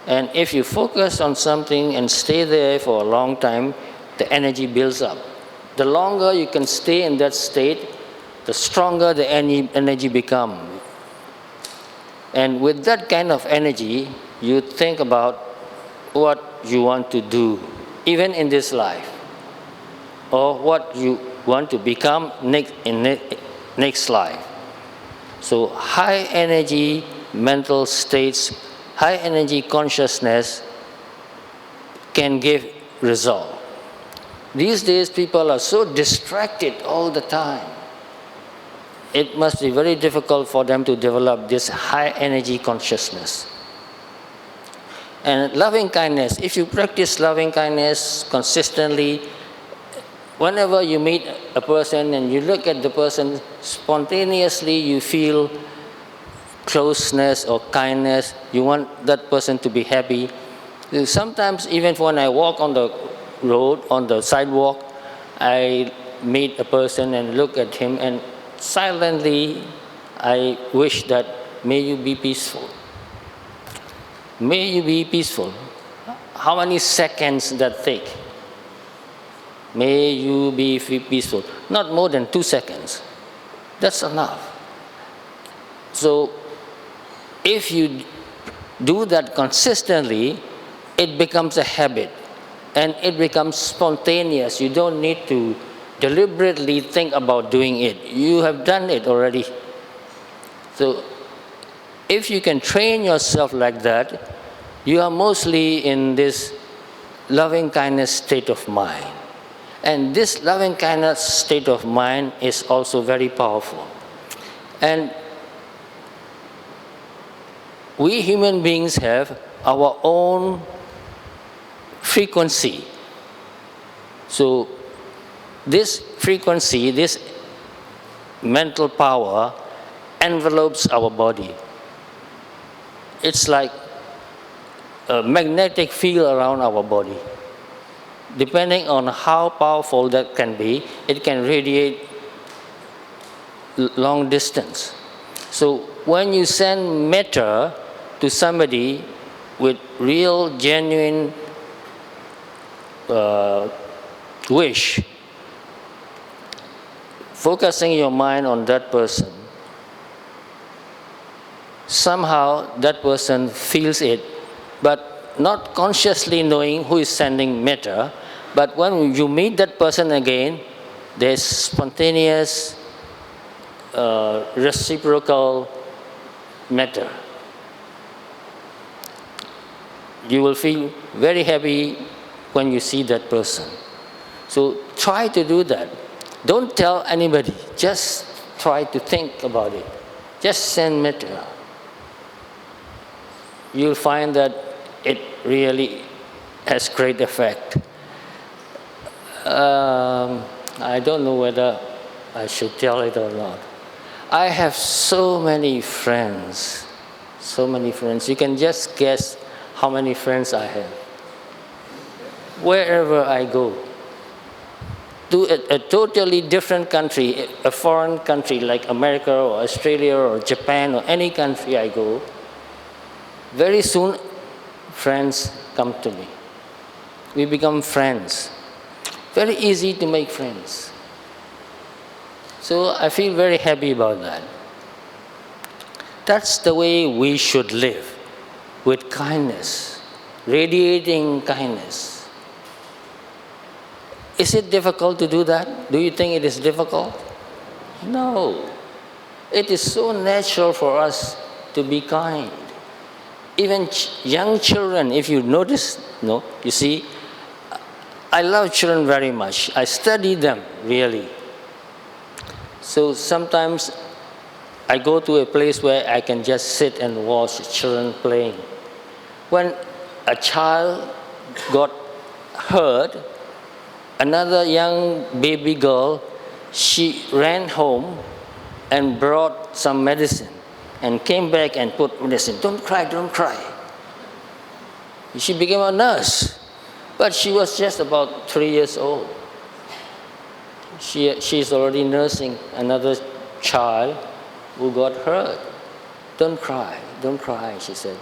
and if you focus on something and stay there for a long time, the energy builds up. The longer you can stay in that state, the stronger the energy becomes. And with that kind of energy, you think about what you want to do, even in this life, or what you want to become next life. So high energy mental states, high energy consciousness can give result. These days people are so distracted all the time. It must be very difficult for them to develop this high energy consciousness. And loving kindness, if you practice loving kindness consistently, whenever you meet a person and you look at the person, spontaneously you feel closeness or kindness. You want that person to be happy. Sometimes even when I walk on the road, on the sidewalk, I meet a person and look at him, and silently I wish that may you be peaceful. May you be peaceful. How many seconds that take? May you be peaceful. Not more than 2 seconds. That's enough. So if you do that consistently, it becomes a habit and it becomes spontaneous. You don't need to deliberately think about doing it. You have done it already. So if you can train yourself like that, you are mostly in this loving kindness state of mind. And this loving kindness state of mind is also very powerful. And we human beings have our own frequency. So this frequency, this mental power envelopes our body. It's like a magnetic field around our body. Depending on how powerful that can be, it can radiate long distance. So when you send metta to somebody with real, genuine wish, focusing your mind on that person, somehow that person feels it, but not consciously knowing who is sending metta. But when you meet that person again, there's spontaneous, reciprocal metta. You will feel very happy when you see that person. So try to do that. Don't tell anybody. Just try to think about it. Just send metta. You'll find that it really has great effect. I don't know whether I should tell it or not. I have so many friends. You can just guess how many friends I have. Wherever I go, to a totally different country, a foreign country like America or Australia or Japan or any country I go, very soon friends come to me. We become friends. Very easy to make friends. So I feel very happy about that. That's the way we should live, with kindness, radiating kindness. Is it difficult to do that? Do you think it is difficult? No. It is so natural for us to be kind. Even young children, if you notice, no, you see, I love children very much. I study them, really. So sometimes I go to a place where I can just sit and watch children playing. When a child got hurt, another young baby girl, she ran home and brought some medicine and came back and put medicine. Don't cry, don't cry. She became a nurse, but she was just about 3 years old. She's already nursing another child who got hurt. Don't cry, she said.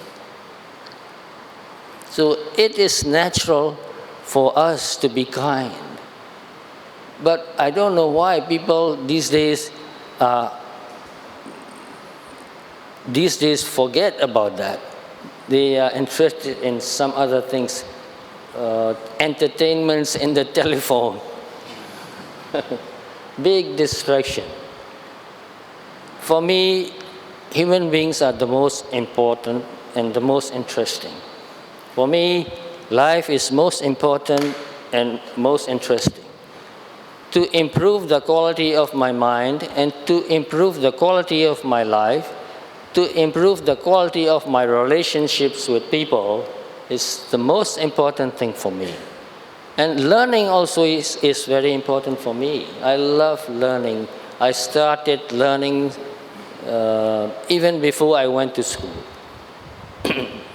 So it is natural for us to be kind. But I don't know why people these days forget about that. They are interested in some other things, entertainments in the telephone. Big distraction. For me, human beings are the most important and the most interesting. For me, life is most important and most interesting. To improve the quality of my mind and to improve the quality of my life, to improve the quality of my relationships with people is the most important thing for me. And learning also is very important for me. I love learning. I started learning even before I went to school.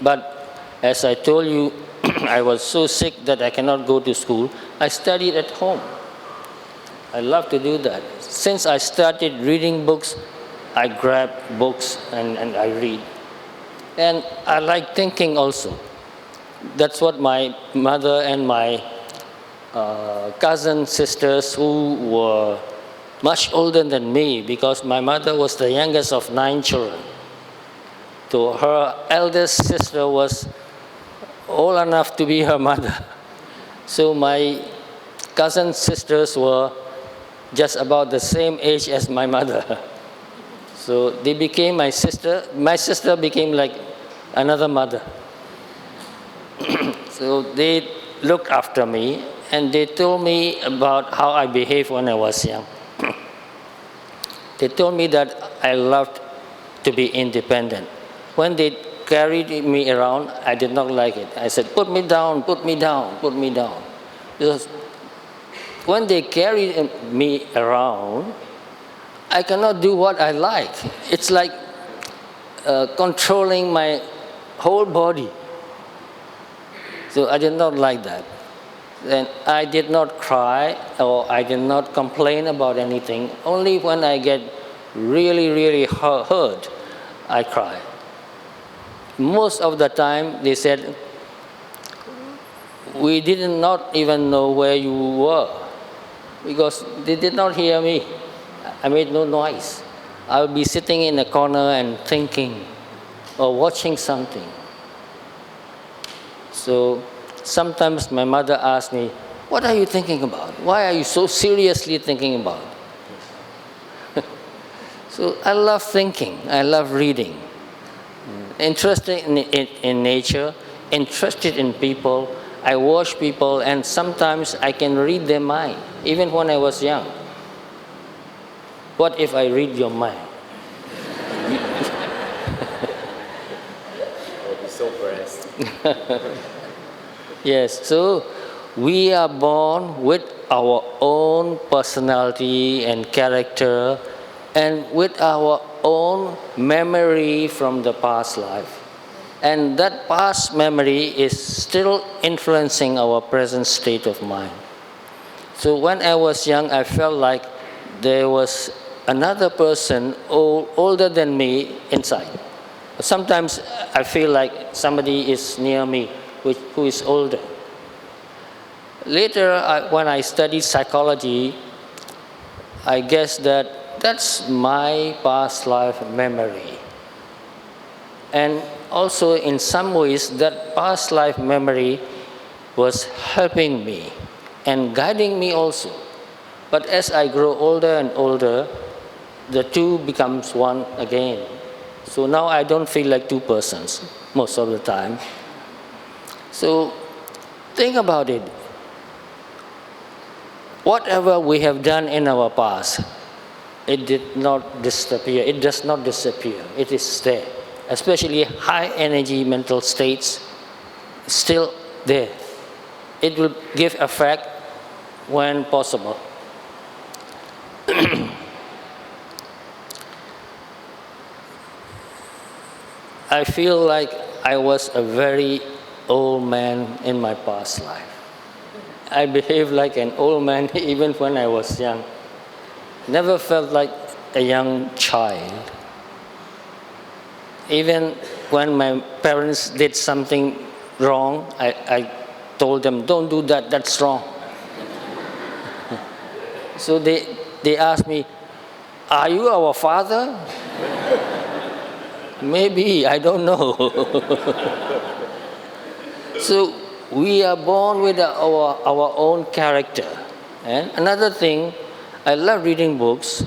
But as I told you, I was so sick that I cannot go to school. I studied at home. I love to do that. Since I started reading books, I grab books and I read. And I like thinking also. That's what my mother and my cousin sisters who were much older than me, because my mother was the youngest of 9 children. So her eldest sister was old enough to be her mother. So my cousin sisters were just about the same age as my mother. So they became my sister. My sister became like another mother. So they looked after me and they told me about how I behaved when I was young. They told me that I loved to be independent. When they carried me around, I did not like it. I said, put me down, put me down, put me down. Because when they carried me around, I cannot do what I like. It's like controlling my whole body. So I did not like that. And I did not cry or I did not complain about anything. Only when I get really, really hurt, I cry. Most of the time, they said, we did not even know where you were, because they did not hear me. I made no noise. I would be sitting in a corner and thinking or watching something. So sometimes my mother asked me, what are you thinking about? Why are you so seriously thinking about it? So I love thinking. I love reading. Interested in nature, interested in people. I watch people and sometimes I can read their mind, even when I was young. What if I read your mind? I'll be so blessed. Yes, so we are born with our own personality and character and with our own memory from the past life. And that past memory is still influencing our present state of mind. So when I was young, I felt like there was another person older than me inside. Sometimes I feel like somebody is near me who is older. Later, when I studied psychology, I guess that's my past life memory. And also, in some ways, that past life memory was helping me and guiding me also. But as I grow older and older, the two becomes one again. So now I don't feel like two persons most of the time. So think about it. Whatever we have done in our past, it did not disappear. It does not disappear. It is there. Especially high energy mental states, still there. It will give effect when possible. I feel like I was a very old man in my past life. I behaved like an old man even when I was young. Never felt like a young child. Even when my parents did something wrong, I told them, don't do that, that's wrong. So they asked me, are you our father? Maybe, I don't know. So we are born with our own character. And another thing, I love reading books.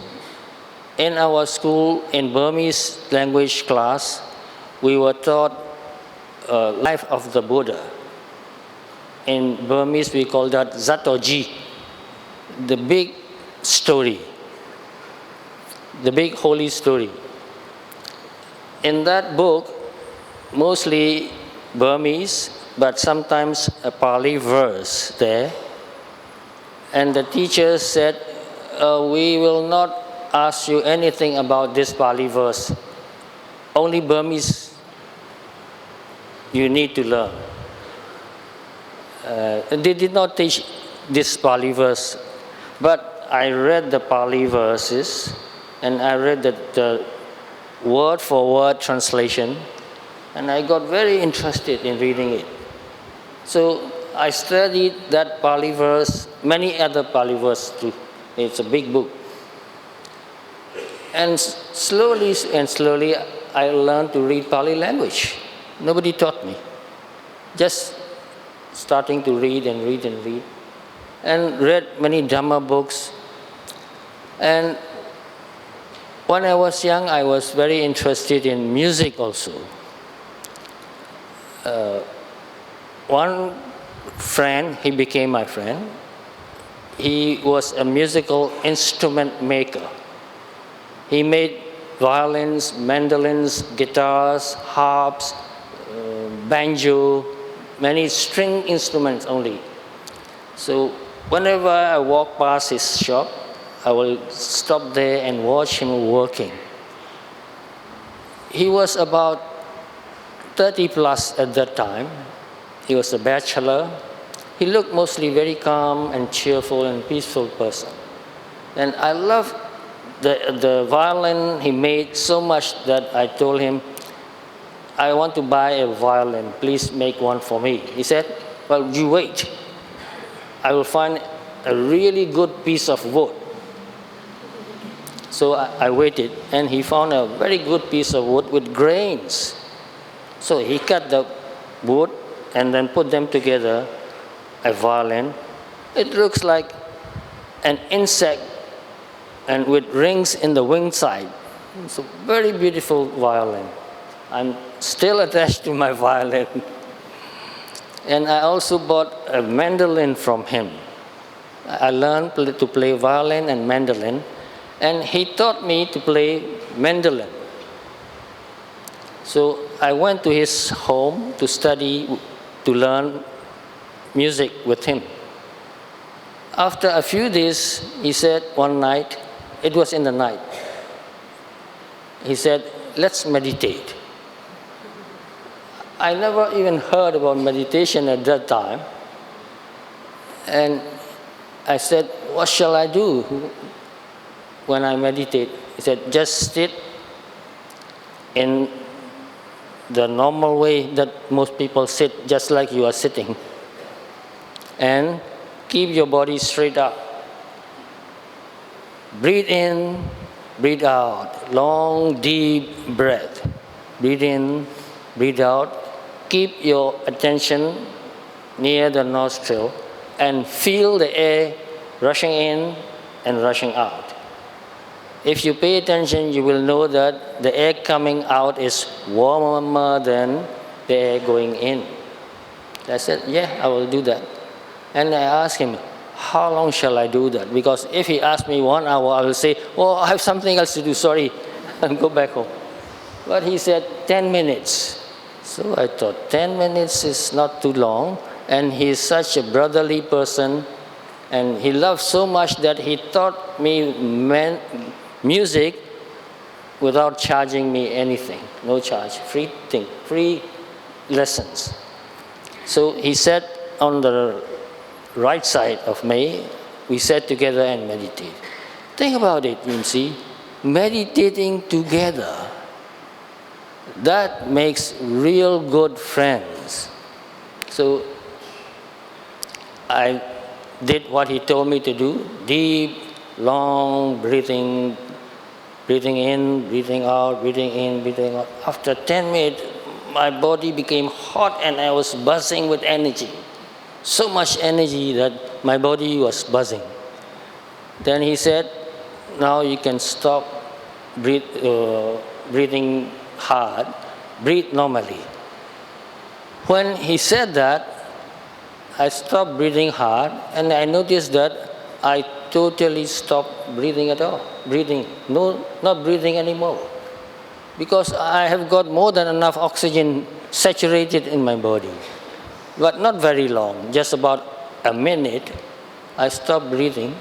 In our school, in Burmese language class, we were taught life of the Buddha. In Burmese, we call that Zatoji, the big story, the big holy story. In that book, mostly Burmese, but sometimes a Pali verse there. And the teacher said, we will not ask you anything about this Pali verse. Only Burmese you need to learn. They did not teach this Pali verse, but I read the Pali verses and I read the word for word translation, and I got very interested in reading it. So I studied that Pali verse, many other Pali verses too. It's a big book. And slowly and slowly, I learned to read Pali language. Nobody taught me. Just starting to read and read and read. And read many Dhamma books. And when I was young, I was very interested in music also. One friend, he became my friend. He was a musical instrument maker. He made violins, mandolins, guitars, harps, banjo, many string instruments only. So whenever I walk past his shop, I will stop there and watch him working. He was about 30 plus at that time. He was a bachelor. He looked mostly very calm and cheerful and peaceful person. And I loved the violin he made so much that I told him, I want to buy a violin, please make one for me. He said, well, you wait. I will find a really good piece of wood. So I waited, and he found a very good piece of wood with grains. So he cut the wood and then put them together, a violin. It looks like an insect and with rings in the wing side. It's a very beautiful violin. I'm still attached to my violin. And I also bought a mandolin from him. I learned to play violin and mandolin, and he taught me to play mandolin. So I went to his home to study, to learn music with him. After a few days, he said one night, it was in the night, he said, let's meditate. I never even heard about meditation at that time. And I said, what shall I do when I meditate? He said, just sit in the normal way that most people sit, just like you are sitting. And keep your body straight up. Breathe in, breathe out. Long, deep breath. Breathe in, breathe out. Keep your attention near the nostril and feel the air rushing in and rushing out. If you pay attention, you will know that the air coming out is warmer than the air going in. I said, yeah, I will do that. And I asked him, how long shall I do that? Because if he asked me 1 hour, I will say, oh, I have something else to do, sorry, and go back home. But he said 10 minutes. So I thought 10 minutes is not too long, and he's such a brotherly person, and he loved so much that he taught me music without charging me anything, no charge, free thing, free lessons. So he sat on the right side of me, we sat together and meditated. Think about it, you see, meditating together, that makes real good friends. So I did what he told me to do, deep, long breathing, breathing in, breathing out, breathing in, breathing out. After 10 minutes, my body became hot and I was buzzing with energy. So much energy that my body was buzzing. Then he said, now you can stop breathing hard, breathe normally. When he said that, I stopped breathing hard, and I noticed that I totally stopped breathing at all. Not breathing anymore. Because I have got more than enough oxygen saturated in my body. But not very long, just about a minute, I stopped breathing.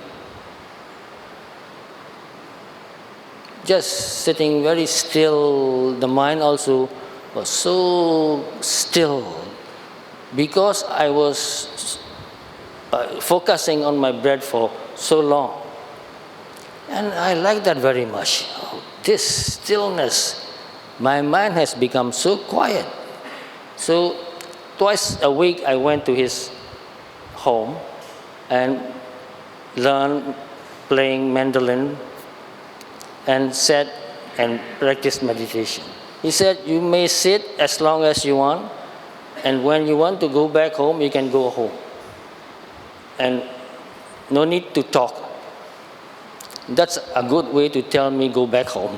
Just sitting very still, the mind also was so still because I was focusing on my breath for so long. And I like that very much. This stillness, my mind has become so quiet. So twice a week I went to his home and learned playing mandolin and sat and practiced meditation. He said, you may sit as long as you want, and when you want to go back home, you can go home. And no need to talk. That's a good way to tell me go back home.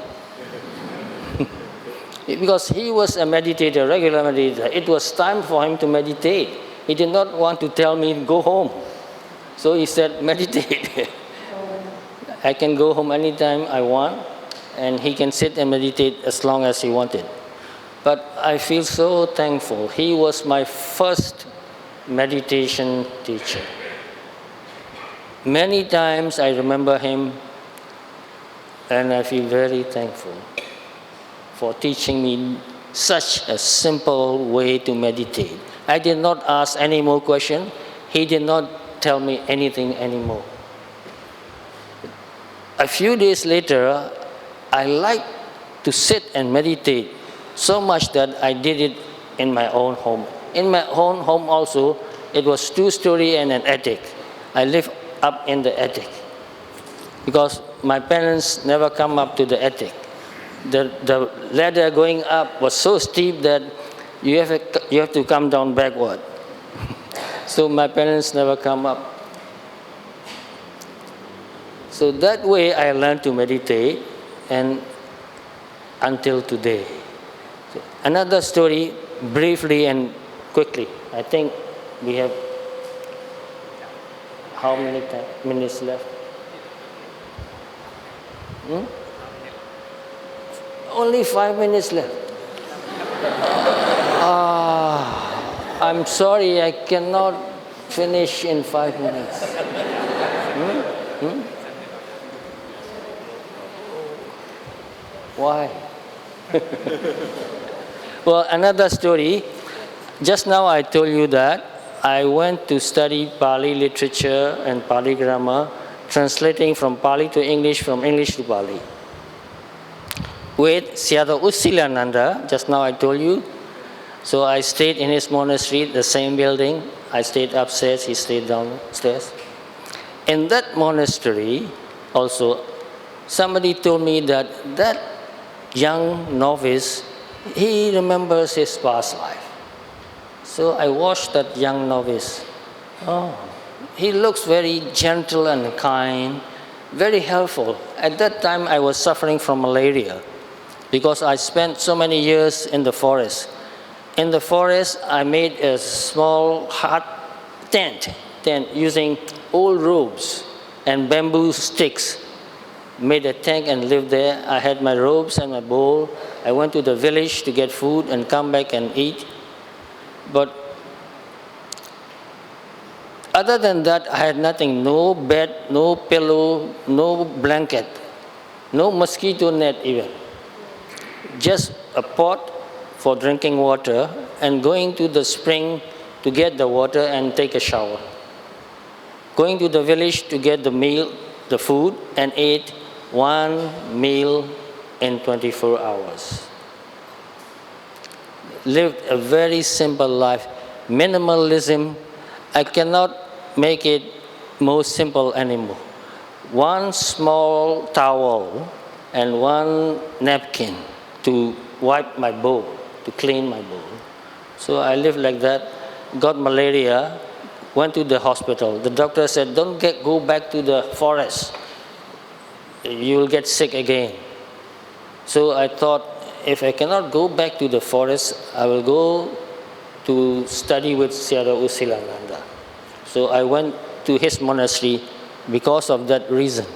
Because he was a meditator, regular meditator. It was time for him to meditate. He did not want to tell me go home. So he said, meditate. I can go home anytime I want, and he can sit and meditate as long as he wanted. But I feel so thankful. He was my first meditation teacher. Many times I remember him, and I feel very thankful for teaching me such a simple way to meditate. I did not ask any more questions. He did not tell me anything anymore. A few days later, I liked to sit and meditate so much that I did it in my own home. In my own home also, it was 2-story and an attic. I lived up in the attic because my parents never come up to the attic. The ladder going up was so steep that you have to come down backward. So my parents never come up. So that way I learned to meditate, and until today. So another story, briefly and quickly. I think we have how many minutes left? Only 5 minutes left. I'm sorry, I cannot finish in 5 minutes. Why? Well, another story. Just now I told you that I went to study Pali literature and Pali grammar, translating from Pali to English, from English to Pali. With Sayadaw Usilananda, just now I told you. So I stayed in his monastery, the same building. I stayed upstairs, he stayed downstairs. In that monastery, also, somebody told me that young novice, he remembers his past life. So I watched that young novice. Oh, he looks very gentle and kind, very helpful. At that time, I was suffering from malaria because I spent so many years in the forest. In the forest, I made a small hut tent using old ropes and bamboo sticks. Made a tent and lived there. I had my robes and my bowl. I went to the village to get food and come back and eat. But other than that, I had nothing. No bed, no pillow, no blanket, no mosquito net even. Just a pot for drinking water and going to the spring to get the water and take a shower. Going to the village to get the meal, the food, and ate one meal in 24 hours. Lived a very simple life. Minimalism, I cannot make it more simple anymore. One small towel and one napkin to wipe my bowl, to clean my bowl. So I lived like that, got malaria, went to the hospital. The doctor said, don't go back to the forest. You will get sick again. So I thought, if I cannot go back to the forest, I will go to study with Sayadaw Usilananda. So I went to his monastery because of that reason.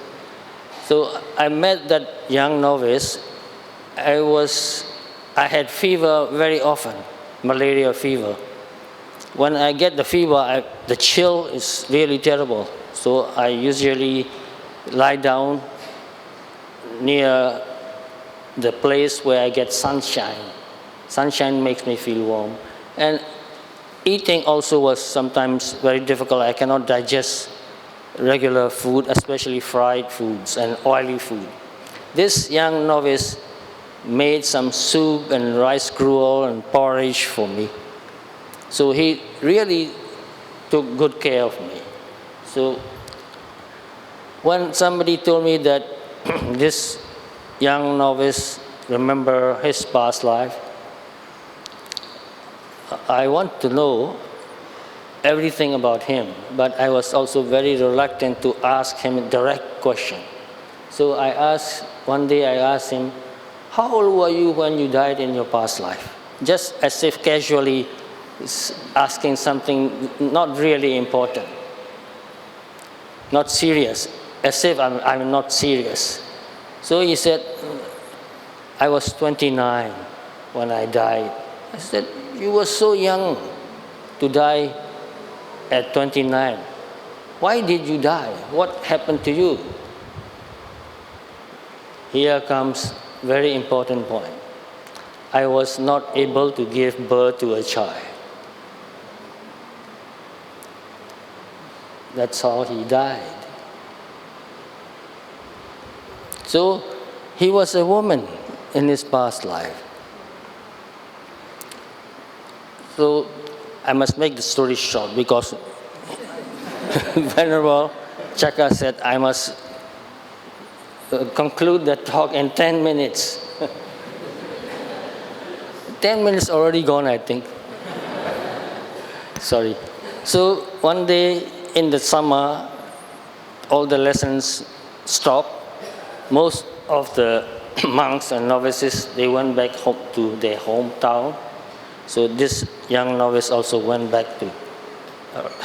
So I met that young novice. I had fever very often, malaria fever. When I get the fever, the chill is really terrible. So I usually lie down near the place where I get sunshine. Sunshine makes me feel warm. And eating also was sometimes very difficult. I cannot digest regular food, especially fried foods and oily food. This young novice made some soup and rice gruel and porridge for me. So he really took good care of me. So when somebody told me that this young novice remember his past life, I want to know everything about him, but I was also very reluctant to ask him a direct question. So one day I asked him, how old were you when you died in your past life? Just as if casually asking something not really important, not serious, as if I'm not serious. So he said, I was 29 when I died. I said, you were so young to die at 29. Why did you die? What happened to you? Here comes very important point. I was not able to give birth to a child. That's how he died. So he was a woman in his past life. So I must make the story short because Venerable Chaka said I must conclude the talk in 10 minutes. 10 minutes already gone, I think. Sorry. So one day in the summer, all the lessons stopped. Most of the monks and novices, they went back home to their hometown. So this young novice also went back to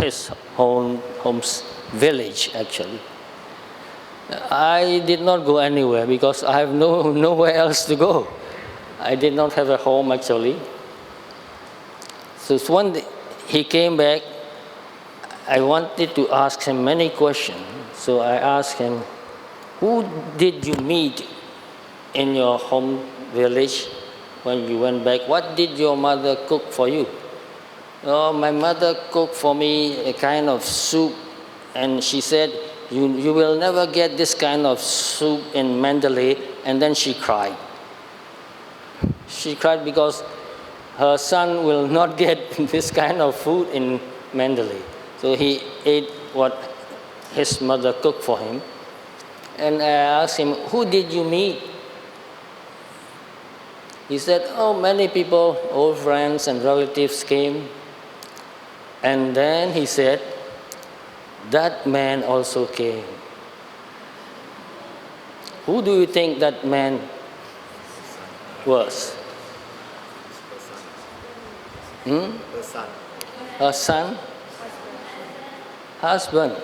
his home's village, actually. I did not go anywhere because I have nowhere else to go. I did not have a home, actually. So one day he came back. I wanted to ask him many questions. So I asked him, who did you meet in your home village when you went back? What did your mother cook for you? Oh, my mother cooked for me a kind of soup, and she said, you will never get this kind of soup in Mandalay, and then she cried. She cried because her son will not get this kind of food in Mandalay. So he ate what his mother cooked for him. And I asked him, who did you meet? He said, oh, many people, old friends and relatives came. And then he said, that man also came. Who do you think that man was? Her son. Her son? Husband.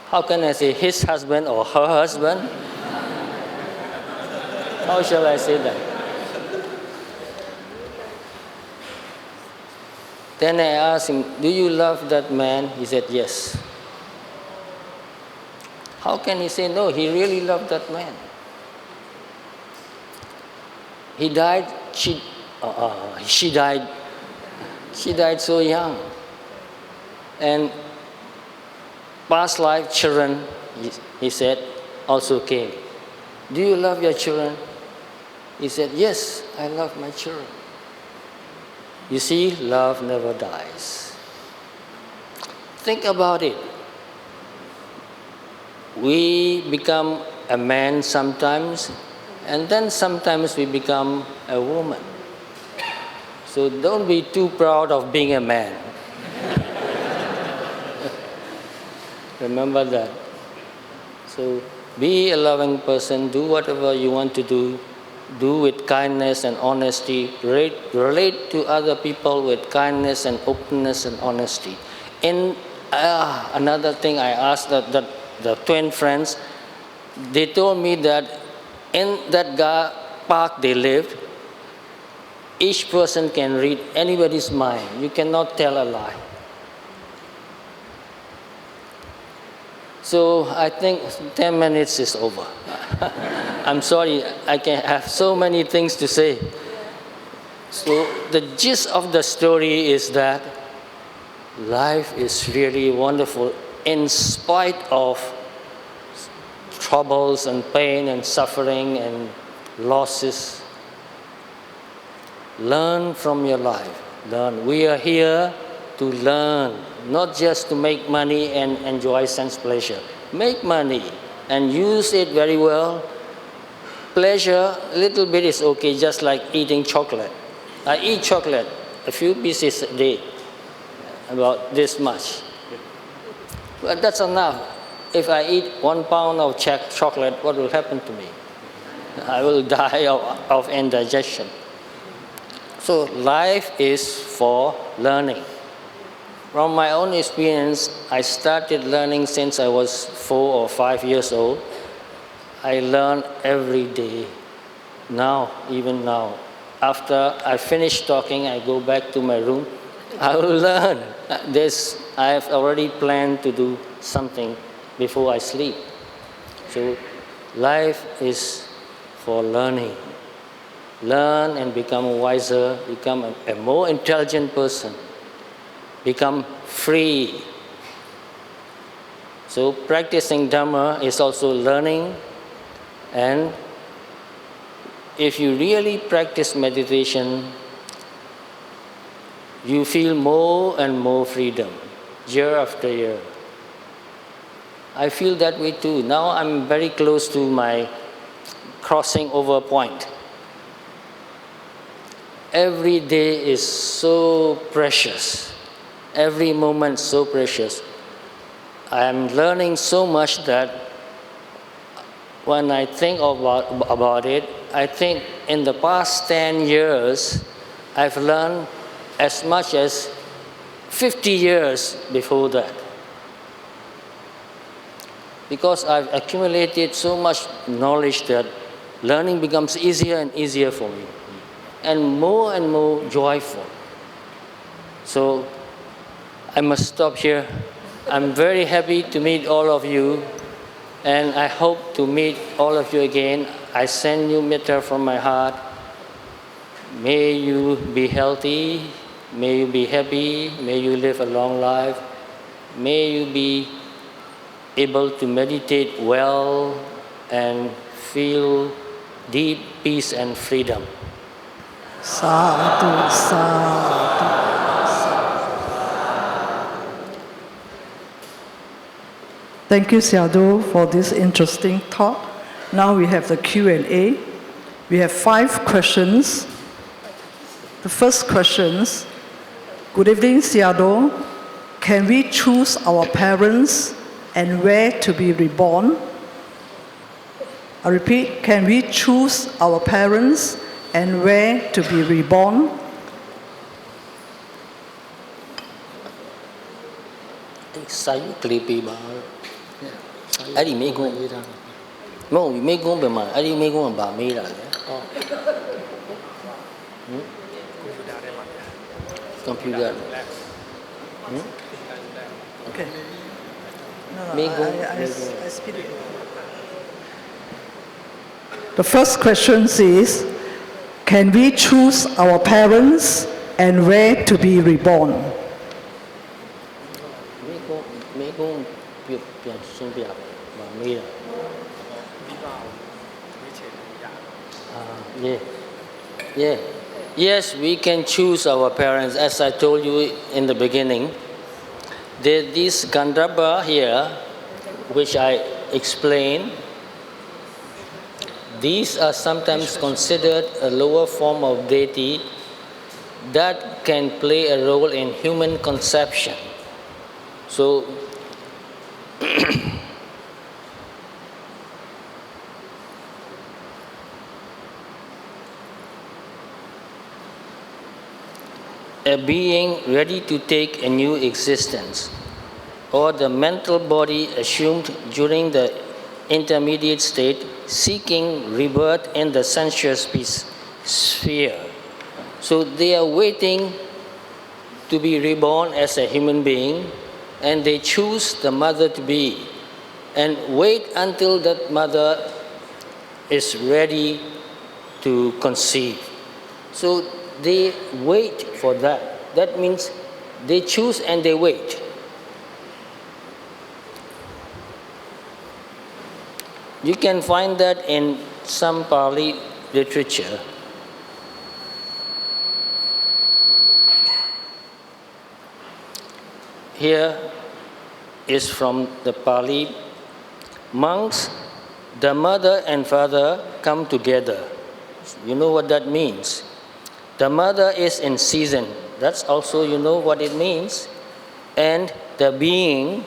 How can I say his husband or her husband? How shall I say that? Then I asked him, do you love that man? He said, yes. How can he say no? He really loved that man. He died, she died so young. And past life children, he said, also came. Do you love your children? He said, yes, I love my children. You see, love never dies. Think about it. We become a man sometimes, and then sometimes we become a woman. So don't be too proud of being a man. Remember that. So be a loving person, do whatever you want to do with kindness and honesty, relate to other people with kindness and openness and honesty. In another thing I asked the twin friends, they told me that in that park they lived, each person can read anybody's mind. You cannot tell a lie. So I think 10 minutes is over. I'm sorry, I can have so many things to say. So the gist of the story is that life is really wonderful in spite of troubles and pain and suffering and losses. Learn from your life. Learn. We are here to learn, not just to make money and enjoy sense pleasure. Make money and use it very well. Pleasure, a little bit is okay, just like eating chocolate. I eat chocolate, a few pieces a day, about this much. But that's enough. If I eat 1 pound of chocolate, what will happen to me? I will die of indigestion. So life is for learning. From my own experience, I started learning since I was 4 or 5 years old. I learn every day, now, even now. After I finish talking, I go back to my room. I will learn. I have already planned to do something before I sleep. So life is for learning. Learn and become wiser, become a more intelligent person, become free. So practicing Dhamma is also learning, and if you really practice meditation, you feel more and more freedom, year after year. I feel that way too. Now I'm very close to my crossing over point. Every day is so precious. Every moment so precious. I am learning so much that when I think about it, I think in the past 10 years, I've learned as much as 50 years before that. Because I've accumulated so much knowledge that learning becomes easier and easier for me, and more joyful. So I must stop here. I'm very happy to meet all of you, and I hope to meet all of you again. I send you metta from my heart. May you be healthy, may you be happy, may you live a long life, may you be able to meditate well and feel deep peace and freedom. Sadhu, sadhu. Thank you, Sayadaw, for this interesting talk. Now we have the Q&A. We have 5 questions. The first questions, Good evening, Sayadaw. Can we choose our parents and where to be reborn? I repeat, can we choose our parents and where to be reborn? Sayu klipi ba. Adi megon. Mo megon be ma. Adi megon ba me la le. Computer. Okay. No, Megon. I speak it. The first question is, can we choose our parents and where to be reborn? Megon pian xin bia ba me la. Yeah. Yeah. Yes, we can choose our parents. As I told you in the beginning, this Gandhara here, which I explained, these are sometimes considered a lower form of deity that can play a role in human conception. So, a being ready to take a new existence, or the mental body assumed during the intermediate state, seeking rebirth in the sensual sphere. So they are waiting to be reborn as a human being, and they choose the mother to be, and wait until that mother is ready to conceive. So they wait for that. That means they choose and they wait. You can find that in some Pali literature. Here is from the Pali. Monks, the mother and father come together. You know what that means. The mother is in season. That's also, you know what it means. And the being,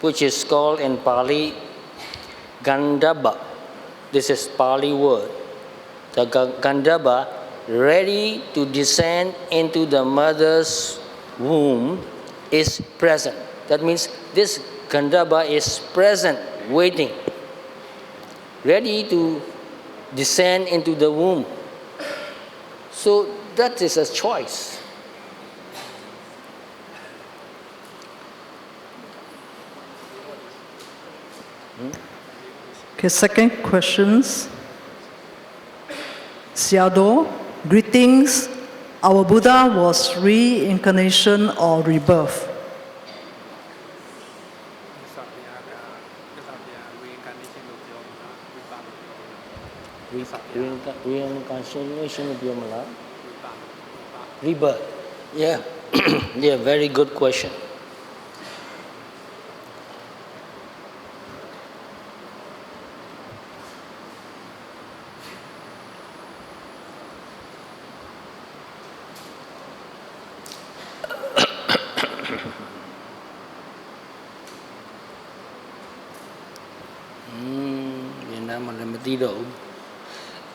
which is called in Pali, Gandhaba. This is Pali word. The Gandhaba, ready to descend into the mother's womb, is present. That means this Gandhaba is present, waiting, ready to descend into the womb. So that is a choice. Okay, second questions. Sayadaw, greetings. Our Buddha was reincarnation or rebirth? Reincarnation of Yamala? Rebirth. Yeah. Yeah, very good question.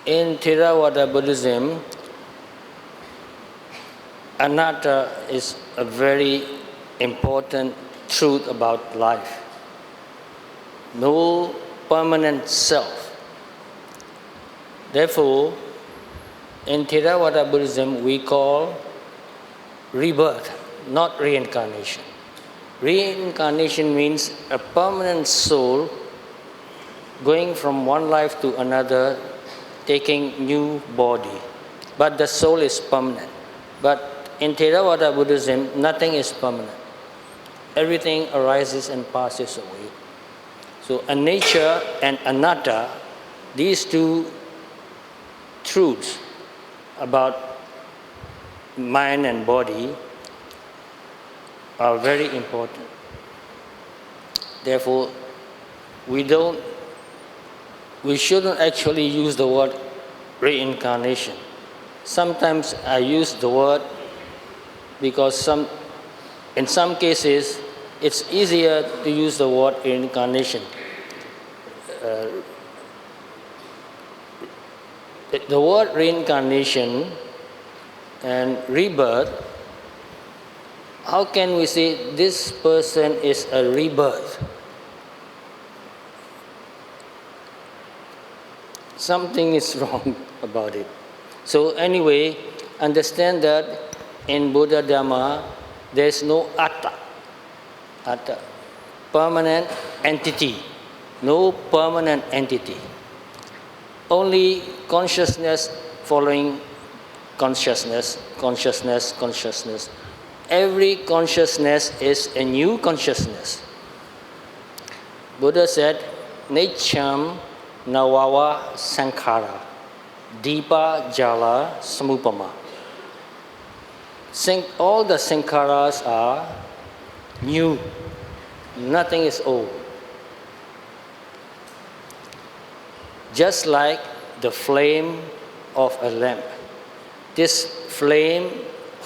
In Theravada Buddhism, anatta is a very important truth about life. No permanent self. Therefore, in Theravada Buddhism, we call rebirth, not reincarnation. Reincarnation means a permanent soul going from one life to another, taking new body. But the soul is permanent. But in Theravada Buddhism, nothing is permanent. Everything arises and passes away. So anicca and anatta, these two truths about mind and body are very important. Therefore, we shouldn't actually use the word reincarnation. Sometimes I use the word because in some cases it's easier to use the word reincarnation. The word reincarnation and rebirth, how can we say this person is a rebirth? Something is wrong about it. So anyway, understand that in Buddha Dhamma, there is no atta, permanent entity, no permanent entity. Only consciousness following consciousness, consciousness, consciousness. Every consciousness is a new consciousness. Buddha said, Necham Nawawa Sankhara, Deepa Jala Samupama. All the sankharas are new, nothing is old. Just like the flame of a lamp. This flame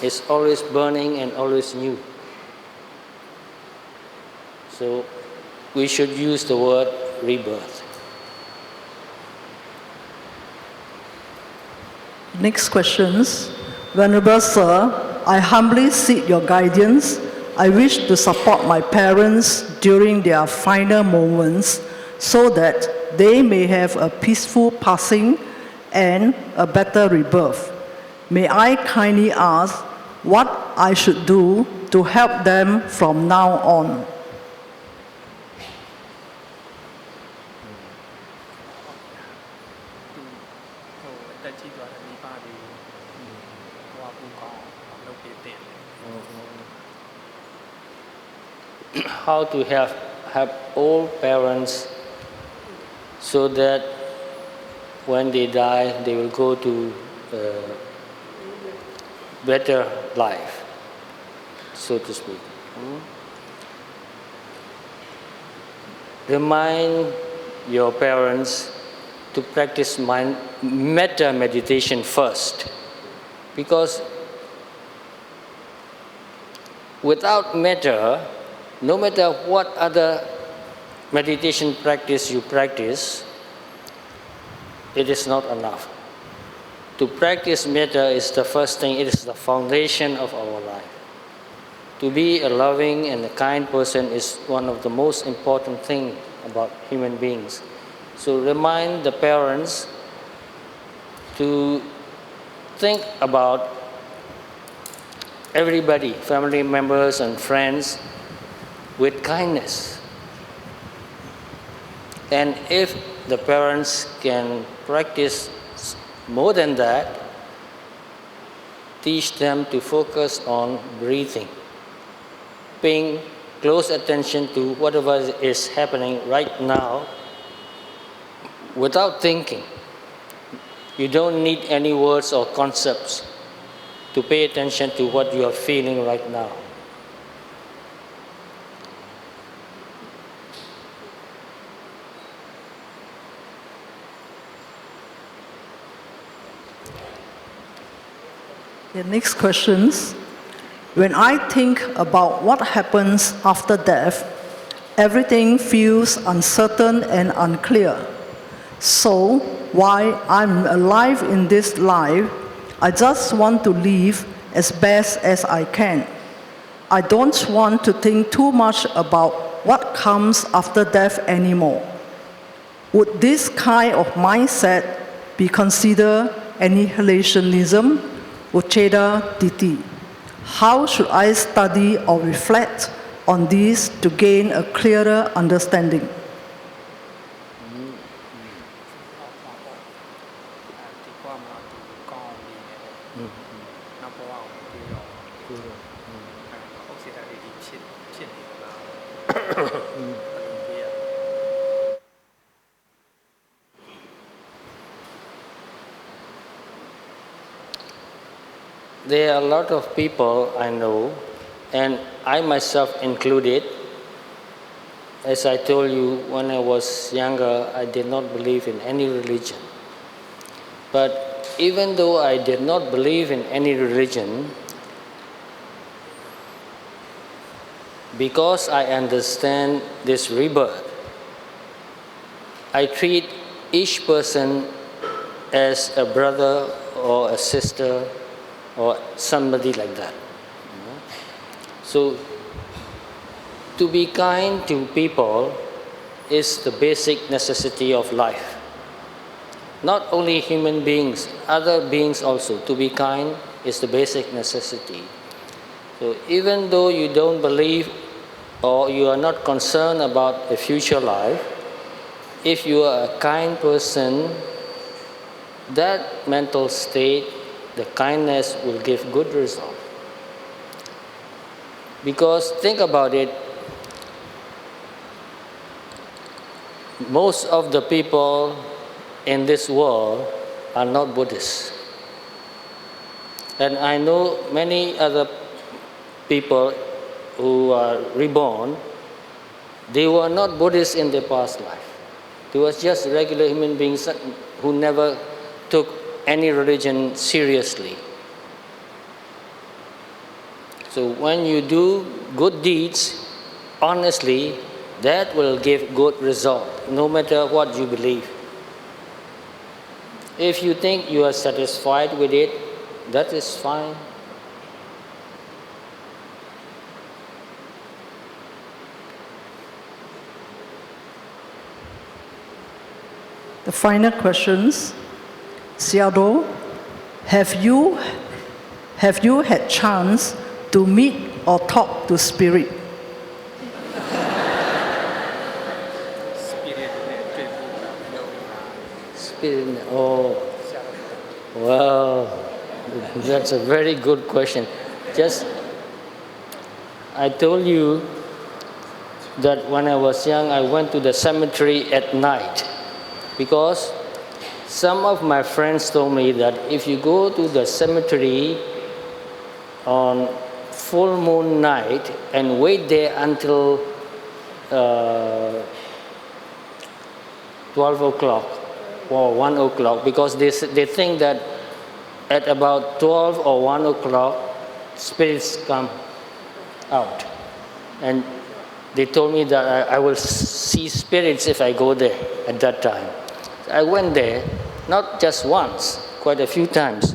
is always burning and always new. So we should use the word rebirth. Next questions. Venerable Sir, I humbly seek your guidance. I wish to support my parents during their final moments so that they may have a peaceful passing and a better rebirth. May I kindly ask what I should do to help them from now on? How to have old parents so that when they die, they will go to better life, so to speak. Remind your parents to practice metta meditation first, because without metta, no matter what other meditation practice you practice, it is not enough. To practice metta is the first thing, it is the foundation of our life. To be a loving and a kind person is one of the most important things about human beings. So remind the parents to think about everybody, family members and friends, with kindness. And if the parents can practice more than that, teach them to focus on breathing, paying close attention to whatever is happening right now without thinking. You don't need any words or concepts to pay attention to what you are feeling right now. The next questions. When I think about what happens after death, everything feels uncertain and unclear. So, while I'm alive in this life, I just want to live as best as I can. I don't want to think too much about what comes after death anymore. Would this kind of mindset be considered annihilationism? Ucheda Diti. How should I study or reflect on this to gain a clearer understanding? There are a lot of people I know, and I myself included. As I told you, when I was younger, I did not believe in any religion. But even though I did not believe in any religion, because I understand this rebirth, I treat each person as a brother or a sister or somebody like that. So, to be kind to people is the basic necessity of life. Not only human beings, other beings also. To be kind is the basic necessity. So even though you don't believe or you are not concerned about a future life, if you are a kind person, that mental state, the kindness will give good result. Because think about it, most of the people in this world are not Buddhists. And I know many other people who are reborn, they were not Buddhists in their past life. They were just regular human beings who never took any religion seriously. So when you do good deeds, honestly, that will give good result, no matter what you believe. If you think you are satisfied with it, that is fine. The final questions. Sayadaw, have you had chance to meet or talk to spirit? Spirit, oh, wow, that's a very good question. I told you that when I was young, I went to the cemetery at night because some of my friends told me that if you go to the cemetery on full moon night and wait there until 12 o'clock or 1 o'clock, because they think that at about 12 or 1 o'clock, spirits come out. And they told me that I will see spirits if I go there at that time. I went there, not just once, quite a few times.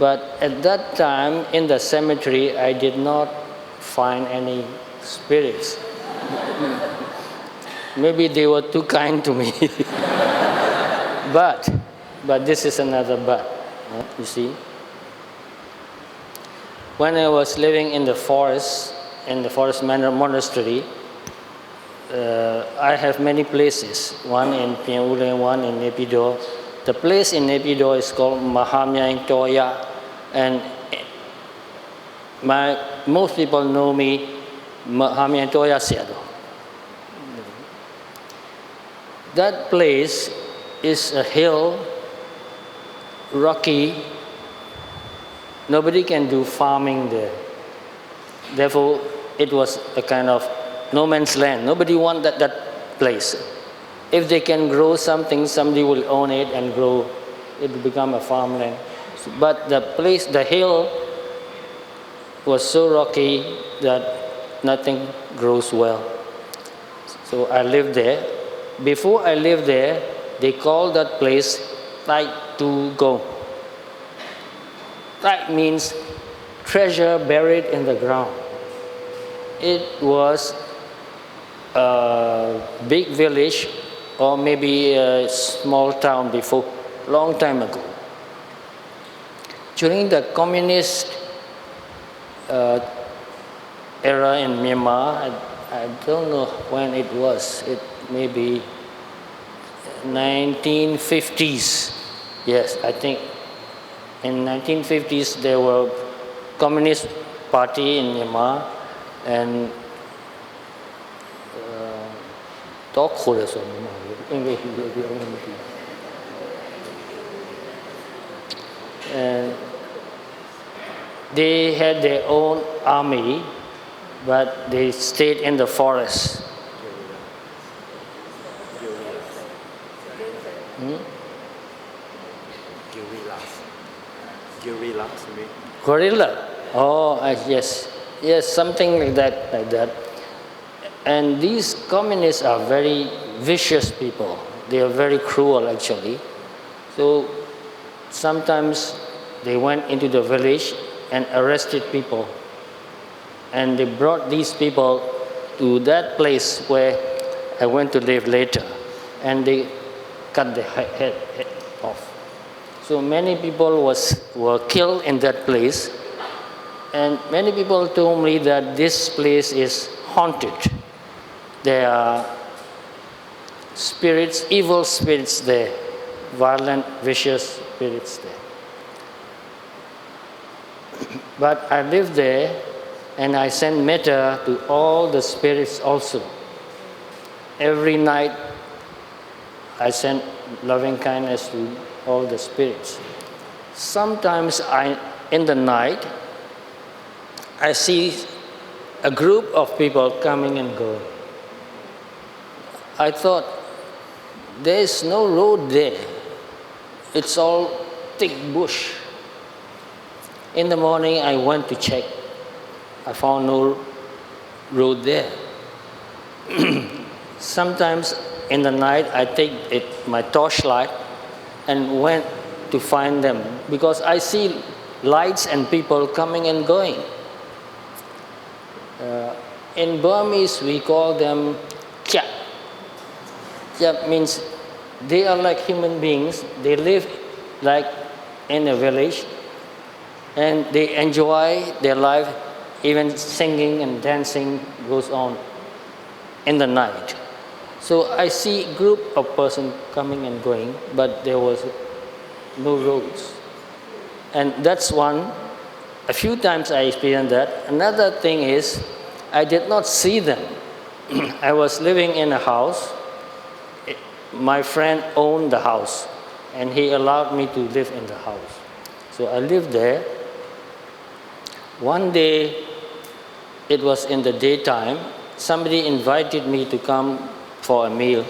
But at that time, in the cemetery, I did not find any spirits. Maybe they were too kind to me. But this is another but, you see. When I was living in the forest monastery, I have many places, one in Pianule, one in Naypyidaw. The place in Naypyidaw is called Mahamyang Toya, and most people know me, Mahamyang Toya Sayadaw. That place is a hill, rocky. Nobody can do farming there. Therefore, it was a kind of no man's land. Nobody wanted that place. If they can grow something, somebody will own it and grow. It will become a farmland. But the hill was so rocky that nothing grows well. So I lived there. Before I lived there, they called that place Tai Tu Go. Tai means treasure buried in the ground. It was a big village or maybe a small town before, long time ago. During the communist era in Myanmar, I don't know when it was. It may be 1950s. Yes, I think in 1950s there were communist party in Myanmar, and and they had their own army, but they stayed in the forest. Guerrillas, Gorilla. Oh, yes, something like that. And these communists are very vicious people. They are very cruel, actually. So sometimes they went into the village and arrested people. And they brought these people to that place where I went to live later. And they cut the head off. So many people were killed in that place. And many people told me that this place is haunted. There are spirits, evil spirits there, violent, vicious spirits there. But I lived there and I sent metta to all the spirits also. Every night I sent loving kindness to all the spirits. Sometimes in the night, I see a group of people coming and going. I thought, there is no road there. It's all thick bush. In the morning, I went to check. I found no road there. Sometimes in the night, I take my torchlight and went to find them because I see lights and people coming and going. In Burmese, we call them kya. Kya means they are like human beings. They live like in a village and they enjoy their life. Even singing and dancing goes on in the night. So I see a group of persons coming and going, but there was no roads. And that's one. A few times I experienced that. Another thing is, I did not see them. I was living in a house. My friend owned the house, and he allowed me to live in the house. So I lived there. One day, it was in the daytime, somebody invited me to come for a meal.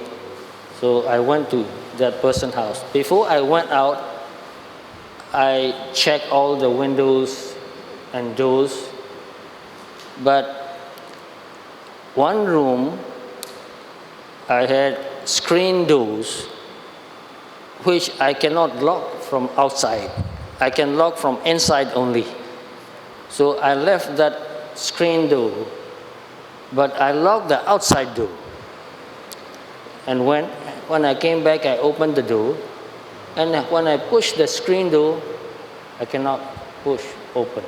So I went to that person's house. Before I went out, I checked all the windows and doors. But one room, I had screen doors, which I cannot lock from outside. I can lock from inside only. So I left that screen door, but I locked the outside door. And when I came back, I opened the door. And when I pushed the screen door, I cannot push open.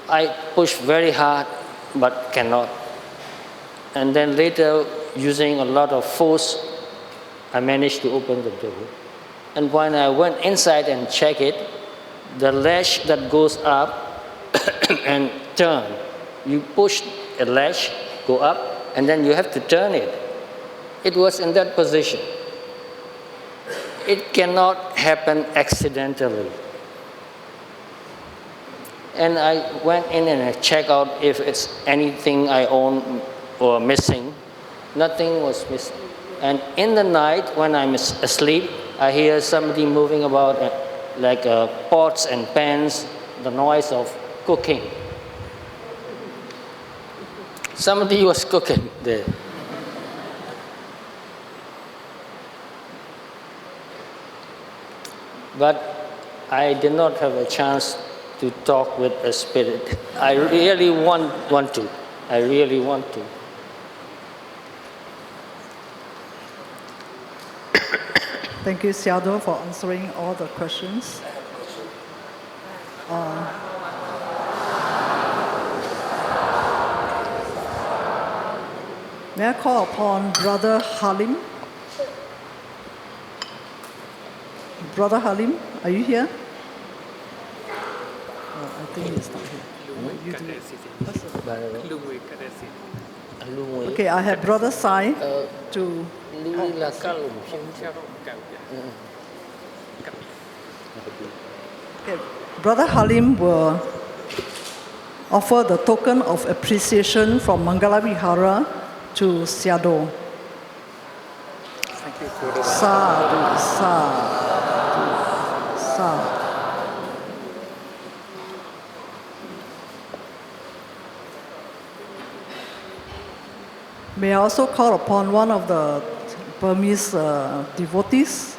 I pushed very hard, but cannot. And then later, using a lot of force, I managed to open the door. And when I went inside and checked it, the latch that goes up and turn, you push a latch, go up, and then you have to turn it. It was in that position. It cannot happen accidentally. And I went in and I checked out if it's anything I own or missing. Nothing was missing. And in the night, when I'm asleep, I hear somebody moving about like pots and pans, the noise of cooking. Somebody was cooking there. But I did not have a chance to talk with a spirit. I really want to. I really want to. Thank you, Sayadaw, for answering all the questions. May I call upon Brother Halim? Brother Halim, are you here? I think he's not here. You do it. Okay, I have Brother Sai to... Okay, Brother Halim will offer the token of appreciation from Mangala Vihara to Sayadaw. Thank you for the Sadhu, sadhu, sadhu. May I also call upon one of the Burmese devotees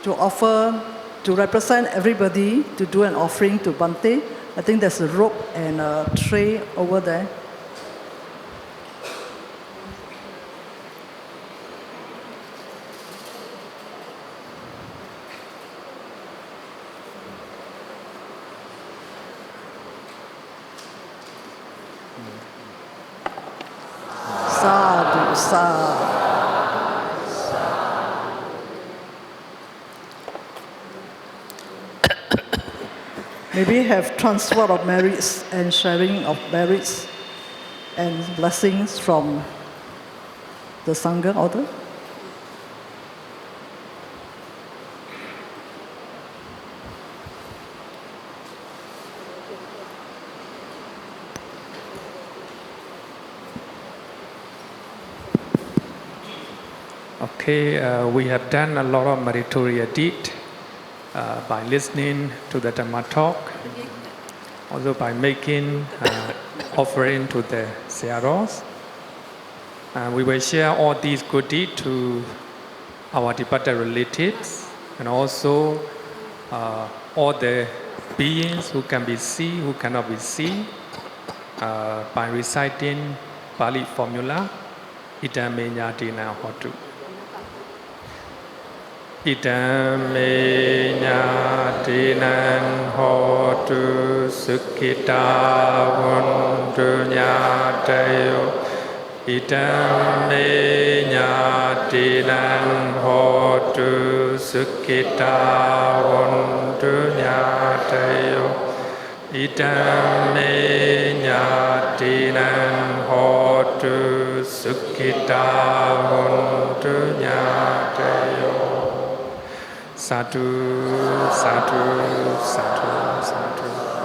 to offer, to represent everybody to do an offering to Bante. I think there's a rope and a tray over there. Sadhu, sadhu. Maybe have transfer of merits and sharing of merits and blessings from the Sangha order. Okay, we have done a lot of meritorious deed by listening to the Dhamma talk, also by making offering to the Sayadaws. We will share all these good deeds to our departed relatives and also all the beings who can be seen, who cannot be seen, by reciting Pali formula, Idame Nyadina Hotu. Idame Nyadinan Hotu Sukhita Vundu Nyadayo. Idame Nyadinan Hotu Sukhita Vundu Nyadayo. Idame Nyadinan Hotu Sukhita Vundu Nyadayo. Sadhu, sadhu, sadhu, sadhu.